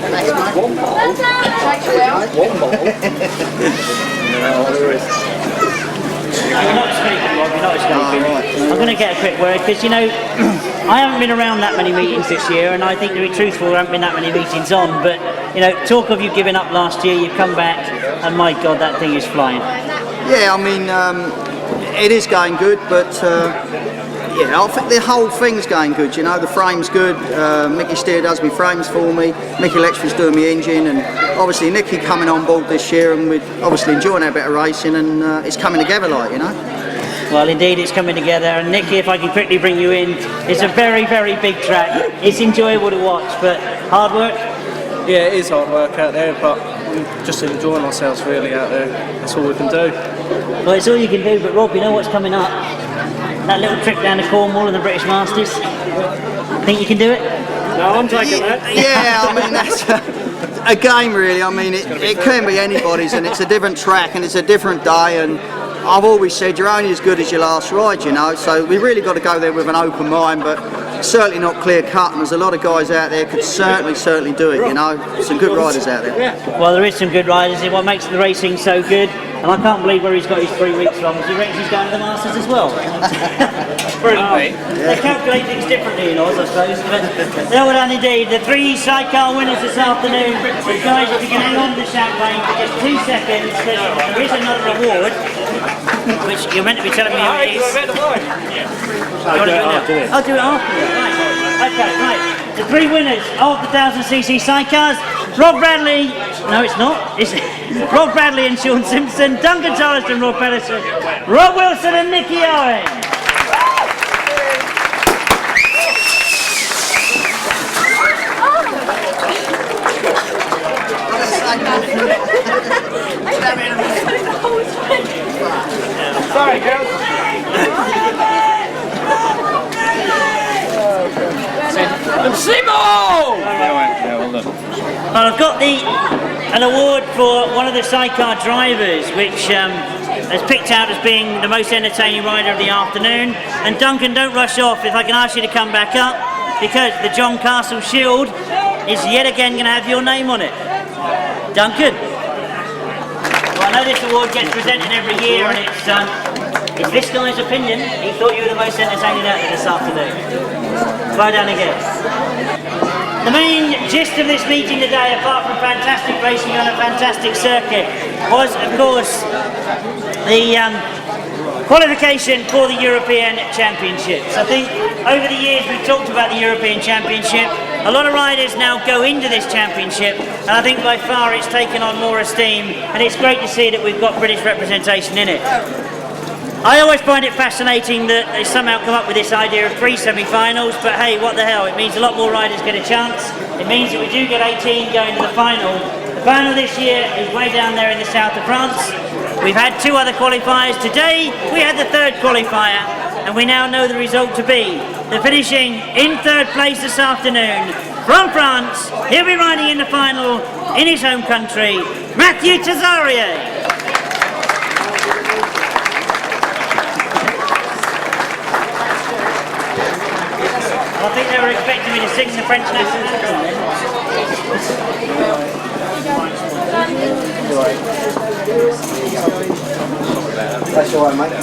You're not escaping, Rob, you're not escaping. I'm going to get a quick word, because, you know, I haven't been around that many meetings this year, and I think, to be truthful, there haven't been that many meetings on, but, you know, talk of you giving up last year, you've come back, and my God, that thing is flying. Yeah, I mean, it is going good, but yeah, I think the whole thing's going good, you know, the frame's good, Mickey Steer does my frames for me, Mickey Electric's doing my engine, and obviously Nicky coming on board this year, and we're obviously enjoying our bit of racing, and it's coming together, like, you know. Well, indeed, it's coming together, and Nicky, if I can quickly bring you in, it's a very, very big track. It's enjoyable to watch, but hard work? Yeah, it is hard work out there, but we're just enjoying ourselves really out there. That's all we can do. Well, it's all you can do, but Rob, you know what's coming up? That little trip down to Cornwall and the British Masters. Think you can do it? No, I'm taking that. Yeah, I mean, that's a game really. I mean, it can be anybody's, and it's a different track, and it's a different day, and I've always said you're only as good as your last ride, you know, so we really got to go there with an open mind, but certainly not clear cut, and there's a lot of guys out there could certainly do it, you know, some good riders out there. Well, there is some good riders, and what makes the racing so good, and I can't believe where he's got his 3 weeks from, because he reckons he's going to the Masters as well. They calculate things differently in Oz, I suppose, but well done indeed. The 3 sidecar winners this afternoon. The guys, if you can hang on to the champagne for just 2 seconds, there is another award, which you're meant to be telling me who it is. I'll do it after. Right. Okay, right. The 3 winners of the 1000cc sidecars, Rob Bradley, no it's not, it's Rob Bradley and Sean Simpson, Duncan Tolhurst and Rob Patterson, Rob Wilson and Nicky Owen. Sorry, girls. Well, I've got an award for one of the sidecar drivers, which has picked out as being the most entertaining rider of the afternoon. And Duncan, don't rush off. If I can ask you to come back up, because the John Castle Shield is yet again going to have your name on it. Duncan. Well, I know this award gets presented every year, and it's this guy's opinion. He thought you were the most entertaining out there this afternoon. Well done again. The main gist of this meeting today, apart from fantastic racing on a fantastic circuit, was, of course, the qualification for the European Championships. I think over the years we've talked about the European Championship. A lot of riders now go into this championship, and I think by far it's taken on more esteem, and it's great to see that we've got British representation in it. I always find it fascinating that they somehow come up with this idea of 3 semi-finals, but hey, what the hell, it means a lot more riders get a chance. It means that we do get 18 going to the final. The final this year is way down there in the south of France. We've had 2 other qualifiers. Today we had the 3rd qualifier, and we now know the result to be. They're finishing in 3rd place this afternoon. From France, he'll be riding in the final in his home country, Tresarrieu. I think they were expecting me to sing the French national anthem then. That's all right, mate.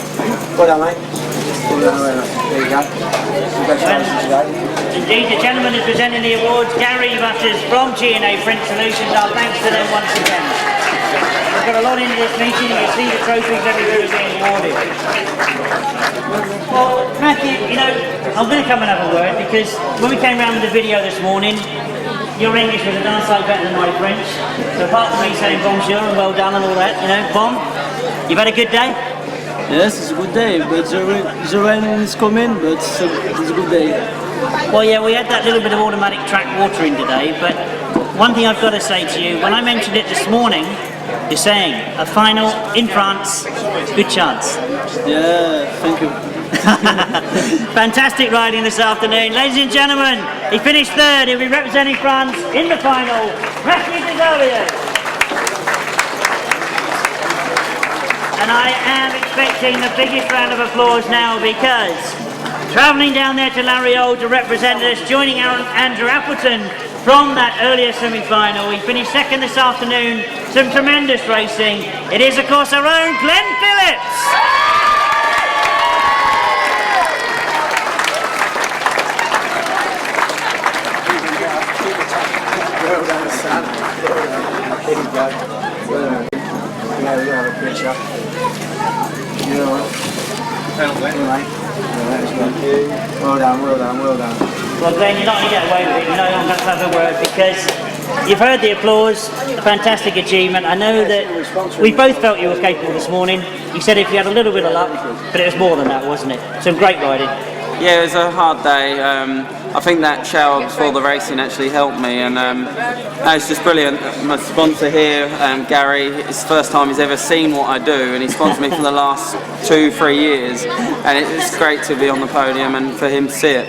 Well done, mate. There you go. Congratulations today. Indeed, the gentleman is presenting the awards, Gary Butters from G&A Print Solutions. Our thanks to them once again. We've got a lot into this meeting, and you see the trophies everywhere being awarded. Well, Matthew, you know, I'm going to come and have a word, because when we came round with the video this morning, your English was a darn sight better than my French. So apart from me saying bonjour and well done and all that, you know, bon, you've had a good day? Yes, it's a good day, but the rain is coming, but it's a good day. Well, yeah, we had that little bit of automatic track watering today, but one thing I've got to say to you, when I mentioned it this morning, you're saying a final in France, good chance. Yeah, thank you. Fantastic riding this afternoon. Ladies and gentlemen, he finished 3rd. He'll be representing France in the final, Tresarrieu. And I am expecting the biggest round of applause now, because travelling down there to Lariol to represent us, joining Andrew Appleton from that earlier semi-final. We finished 2nd this afternoon. Some tremendous racing. It is, of course, our own Glenn Phillips. Well done, son. There you go. Well done. Yeah, we're going to have a picture. You know what? Anyway, well done, well done, well done. Well, Glenn, you're not going to get away with it. You know, I'm going to have a word, because you've heard the applause, a fantastic achievement. I know that we both felt you were capable this morning. You said if you had a little bit of luck, but it was more than that, wasn't it? Some great riding. Yeah, it was a hard day. I think that shower before the racing actually helped me, and it's just brilliant. My sponsor here, Gary, it's the first time he's ever seen what I do, and he sponsored me for the last 2-3 years, and it's great to be on the podium and for him to see it.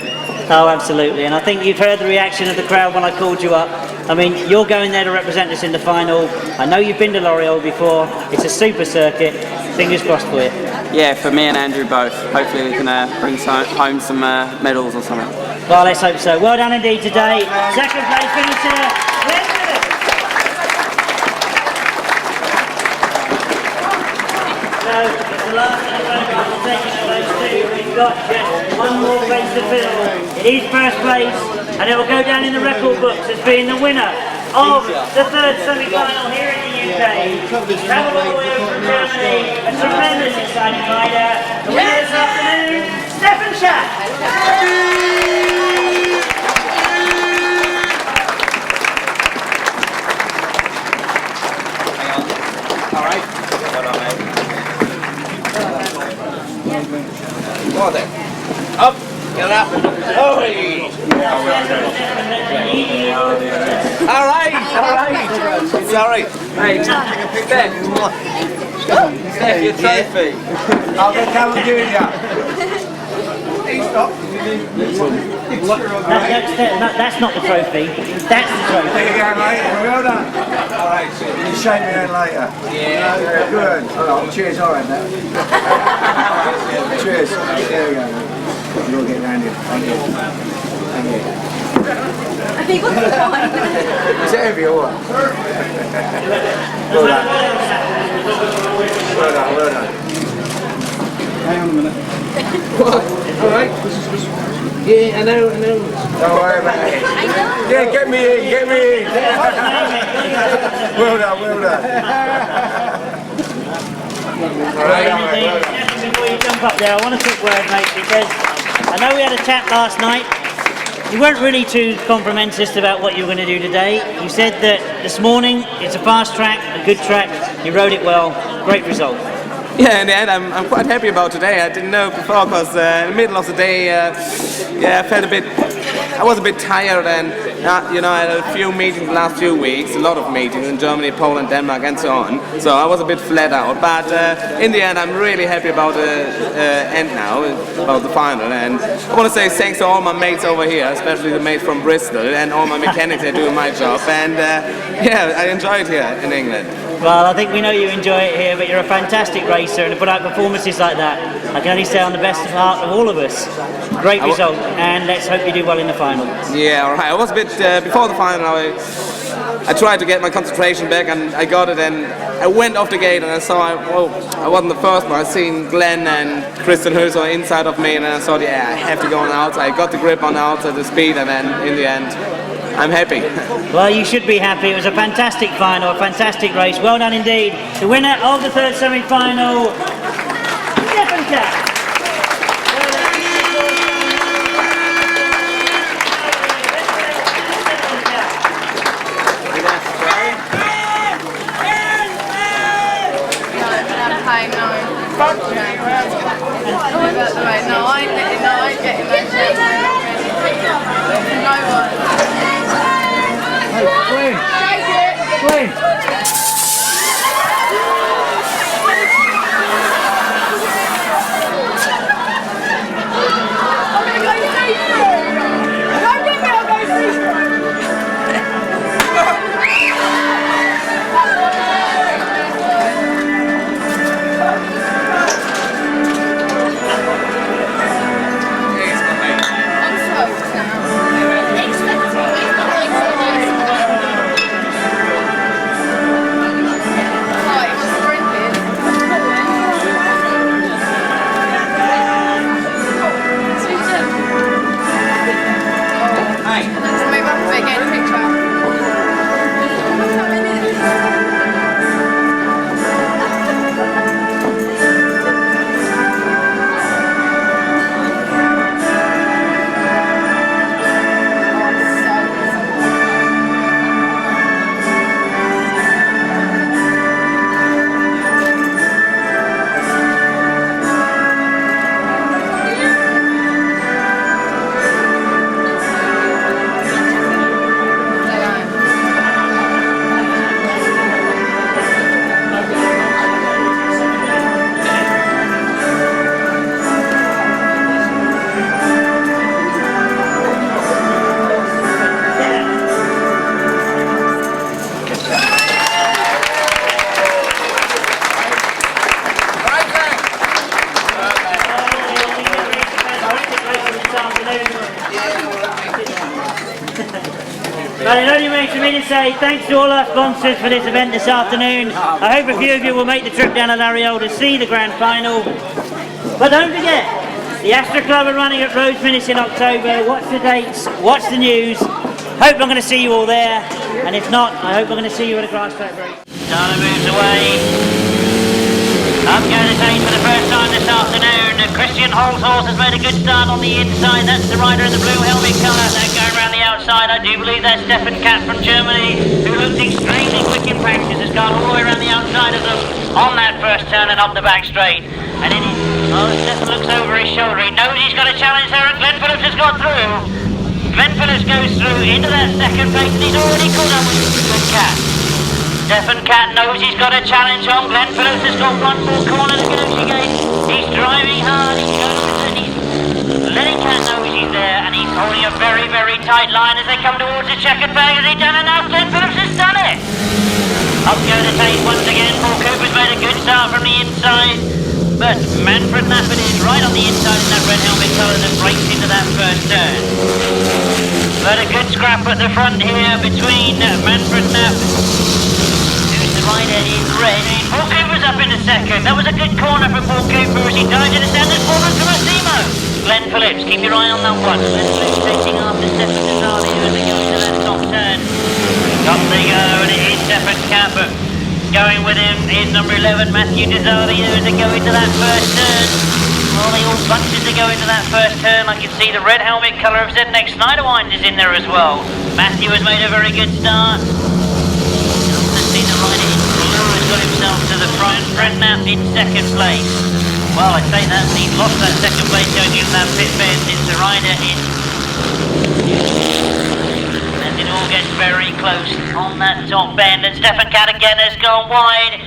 Oh, absolutely, and I think you've heard the reaction of the crowd when I called you up. I mean, you're going there to represent us in the final. I know you've been to L'Oreal before. It's a super circuit. Fingers crossed for you. Yeah, for me and Andrew both. Hopefully we can bring home some medals or something. Well, let's hope so. Well done indeed today. 2nd place finisher, Glenn Phillips. So, it's the last of the photographs we'll take in those 2. We've got just one more place to fill. It is 1st place, and it will go down in the record books as being the winner of the 3rd semi-final here in the UK. He's travelled all the way over from Germany, a tremendous exciting rider. The winner this afternoon, Stefan Schacht. Go on then. Up. Get up. Oh, all right. Sorry. Hey, Steph, your trophy. I'll go come and give it you. That's not the trophy. That's the trophy. There you go, mate. Well done. All right, you shake me then later. Yeah. Good. Oh, cheers, all right, that. Cheers. There we go. You'll get round here. Thank you. Thank you. I think what's the point? Is it heavy or what? Well done. Well done, well done. Hang on a minute. Alright. Yeah, I know. Don't worry about it. Yeah, get me in. Well done. Before you jump up there, I want a quick word, mate, because I know we had a chat last night. You weren't really too complimentist about what you were going to do today. You said that this morning it's a fast track, a good track. You rode it well. Great result. Yeah, in the end, I'm quite happy about today. I didn't know before because in the middle of the day, I was a bit tired, and I had a few meetings the last few weeks, a lot of meetings in Germany, Poland, Denmark, and so on. So I was a bit flat out. But in the end, I'm really happy about the end now, about the final. And I want to say thanks to all my mates over here, especially the mates from Bristol, and all my mechanics that are doing my job. And I enjoy it here in England. Well, I think we know you enjoy it here, but you're a fantastic racer, and to put out performances like that, I can only say on the best part of all of us. Great result, and let's hope you do well in the final. Yeah, all right. I was a bit, before the final, I tried to get my concentration back, and I got it, and I went off the gate, and I saw, I wasn't the first one. I seen Glenn and Christian Hulshorst inside of me, and I thought, yeah, I have to go on the outside. I got the grip on the outside, the speed, and then in the end, I'm happy. Well, you should be happy. It was a fantastic final, a fantastic race. Well done indeed. The winner of the third semi-final, Katt. No, I ain't getting that shit. No one. Clean. I'm gonna go see-through. Don't get me, I'll go see-through. Well, it only remains for me to say thanks to all our sponsors for this event this afternoon. I hope a few of you will make the trip down to Tresarrieu to see the grand final. But don't forget, the ASTRA Club are running at Rhodes Finish in October. Watch the dates, watch the news. Hope I'm going to see you all there. And if not, I hope I'm going to see you at a grass track race. Dana moves away. Up going to take for the first time this afternoon. Christian Hulshorst has made a good start on the inside. That's the rider in the blue helmet colour. They're going around the outside. I do believe that's Katt from Germany, who looks extremely quick in practice. Has gone all the way around the outside of them on that first turn and up the back straight. And in it, Stefan looks over his shoulder. He knows he's got a challenge there, and Glenn Phillips has got through. Glenn Phillips goes through into that second place, and he's already caught up with Katt. Katt knows he's got a challenge on. Glenn Phillips has got one more corner to negotiate. He's driving hard. He's letting Katt know he's there, and he's holding a very, very tight line as they come towards the checkered flag. Has he done it now? Glenn Phillips has done it. Up go the tape once again. Paul Cooper's made a good start from the inside, but Manfred Knappe is right on the inside in that red helmet colour that breaks into that first turn. But a good scrap at the front here between Manfred Knappe, who's the rider in red. Paul Cooper's up into second. That was a good corner for Paul Cooper as he dived into standard forward from Massimo. Glenn Phillips, keep your eye on that one. Glenn Phillips chasing after Stefan Tresarrieu as they go into that top turn. Up they go, and it is Stefan Katt. Going with him is number 11, Matthew Tresarrieu, as they go into that first turn. Well, they all bunched as they go into that first turn. I can see the red helmet colour of ZX Schneiderwind is in there as well. Matthew has made a very good start. You can also see the rider in blue has got himself to the front. Knappe in second place. Well, I say that, he's lost that second place going into that pit fence. It's the rider in... And it all gets very close on that top bend. And Stefan Katt again has gone wide.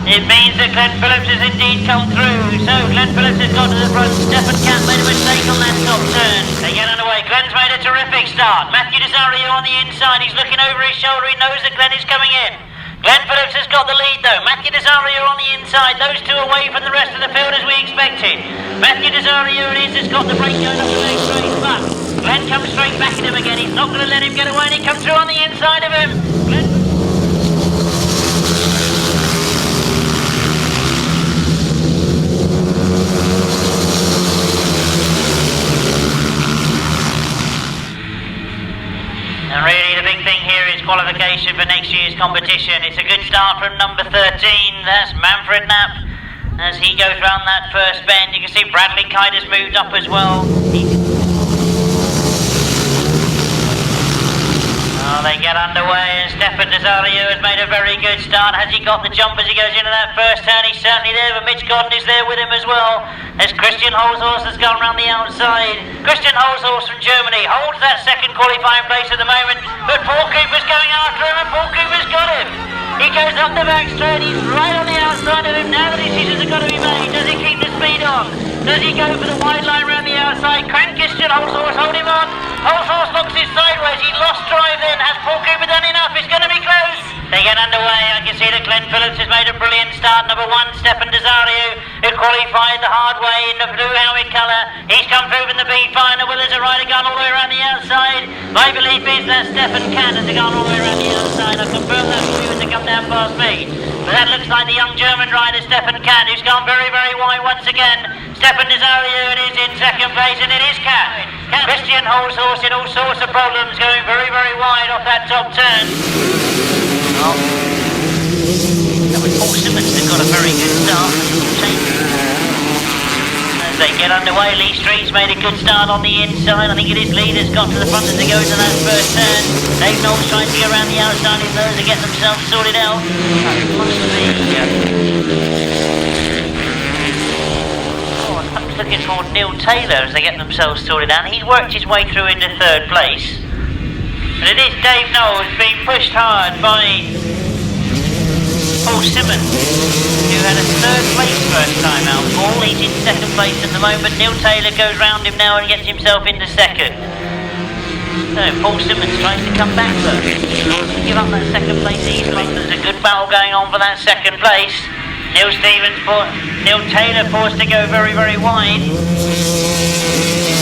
It means that Glenn Phillips has indeed come through. So Glenn Phillips has got to the front. Stefan Katt made a mistake on that top turn. They get underway. Glenn's made a terrific start. Matthew Tresarrieu on the inside. He's looking over his shoulder. He knows that Glenn is coming in. Glenn Phillips has got the lead though. Matthew Tresarrieu on the inside. Those two away from the rest of the field as we expected. Matthew Tresarrieu it is has got the brake going up the next straight, but Glenn comes straight back at him again. He's not going to let him get away, and he comes through on the inside of him. Glenn... And really the big thing here is qualification for next year's competition. It's a good start from number 13, that's Manfred Knappe. As he goes round that first bend, you can see Radley Kite has moved up as well. Oh, they get underway and Stefan Tresarrieu has made a very good start. Has he got the jump as he goes into that first turn? He's certainly there, but Mitch Godden is there with him as well. As Christian Hulshorst has gone round the outside. Christian Hulshorst from Germany holds that second qualifying place at the moment, but Paul Cooper's going after him and Paul Cooper's got him. He goes up the back straight, he's right on the outside of him. Now the decisions have got to be made. Does he keep the speed on? Does he go for the wide line round the outside? Can Christian Hulshorst hold him on? Hulshorst looks it sideways, he lost drive then. Has Paul Cooper done enough? It's going to be close. They get underway. I can see that Glenn Phillips has made a brilliant start. Number 1, Stefan Tresarrieu, who qualified the hard way in the blue helmet colour. He's come through from the B final. Well, there's a rider gone all the way around the outside. My belief is that Stefan Katt has gone all the way around the outside. I'll confirm that for you as they come down past me. But that looks like the young German rider, Stefan Katt, who's gone very, very wide once again. Stefan Tresarrieu, it is in second place, and it is Katt. Christian Hulshorst in all sorts of problems, going very, very wide off that top turn. Oh. That was Paul Simmons that got a very good start. As they get underway, Lee Street's made a good start on the inside. I think it is Lee that's got to the front as they go into that first turn. Dave Knowles trying to go around the outside in those to get themselves sorted out. That must be... I'm looking for Neil Taylor as they get themselves sorted out. He's worked his way through into third place. But it is Dave Knowles being pushed hard by Paul Simmons, who had a third place first time out. Paul, he's in second place at the moment. Neil Taylor goes round him now and gets himself into second. So Paul Simmons tries to come back though. He wants to give up that second place easily. There's a good battle going on for that second place. Neil Taylor forced to go very, very wide.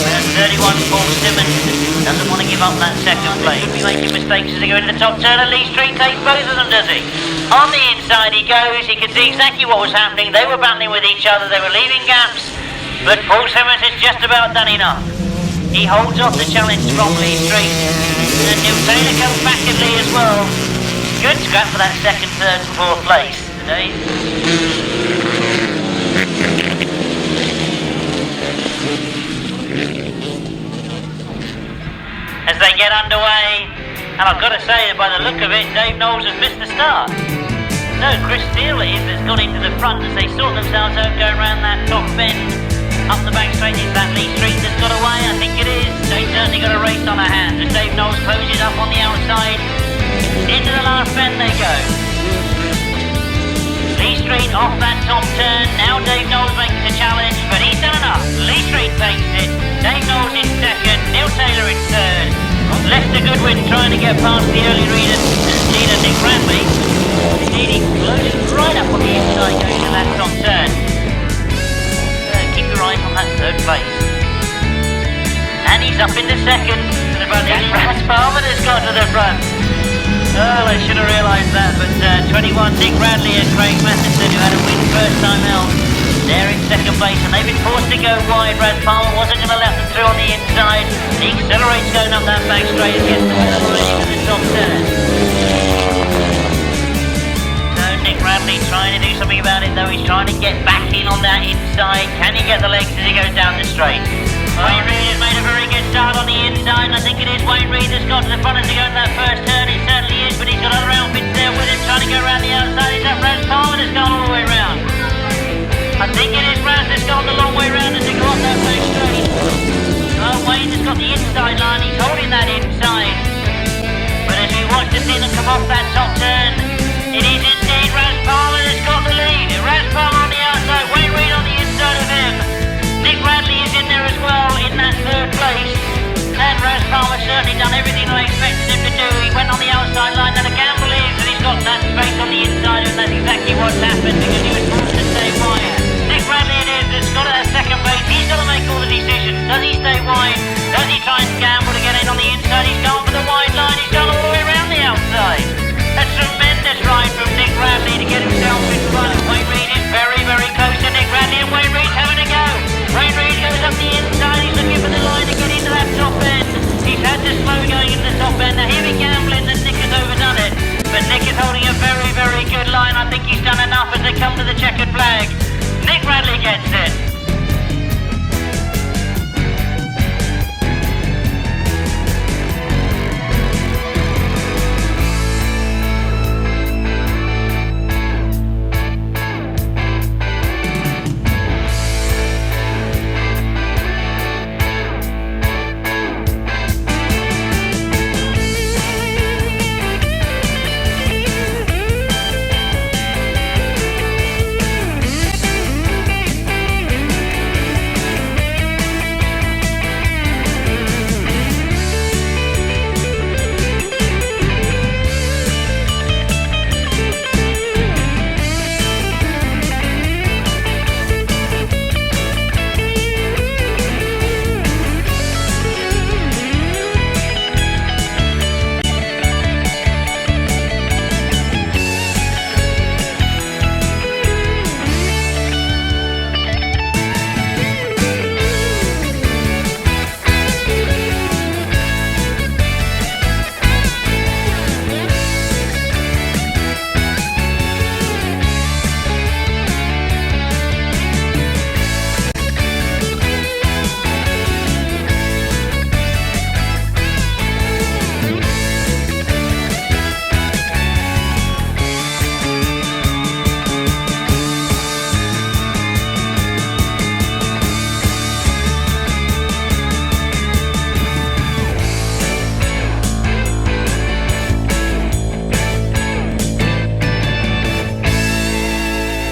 And 31 Paul Simmons doesn't want to give up that second place. He's making mistakes as they go into the top turn, and Lee Street takes both of them, does he? On the inside he goes, he could see exactly what was happening. They were battling with each other, they were leaving gaps, but Paul Simmons has just about done enough. He holds off the challenge from Lee Street, and Neil Taylor comes back at Lee as well. Good scrap for that second, third and fourth place today. As they get underway, and I've got to say that by the look of it, Dave Knowles has missed the start. No, Chris Steele is that's got into the front as they sort themselves out going around that top bend. Up the back straight is that Lee Street that's got away, I think it is. They've certainly got a race on their hands as Dave Knowles closes up on the outside. Into the last bend they go. Lee Street off that top turn, now Dave Knowles makes the challenge, but he's done enough. Lee Street takes it, Dave Knowles in second, Neil Taylor in third. Ant Goodwin trying to get past the early leader Nick Radley. Indeed, he floated right up on the inside going to that top turn. Keep your eyes on that third place. And he's up into second. And about Ras Palmer has got to the front. Oh, I should have realised surprised that, but 21, Nick Radley and Craig Mathison, who had a win first time out, they're in second place, and they've been forced to go wide. Raz Palmer wasn't going to let them through on the inside. He accelerates going up that back straight and gets the win already for the top turn. So Nick Radley trying to do something about it, though. He's trying to get back in on that inside. Can he get the legs as he goes down the straight? Wayne Reid has made a very good start on the inside, and I think it is Wayne Reid that's got to the front as he goes in that first turn. It certainly is, but he's got other outfits there with him trying to go around the outside. Is that Raz Palmer that's gone all the way round? I think it is Raz that's gone the long way round as he got that back straight. Oh, Wayne has got the inside line, he's holding that inside. But as we watch the thing come off that top turn, it is indeed Raz Palmer that's got the lead. Raz Palmer on the outside, Wayne Reid on the inside of him. Nick Radley is in there as well in that third place. And Raz Palmer certainly done everything I expected him to do. He went on the outside line, and the gamble is that he's got that space on the inside, and that's exactly what's happened because he was forced to stay wide. Nick Radley it is that's got at second base. He's got to make all the decisions. Does he stay wide? Does he try and gamble to get in on the inside? He's gone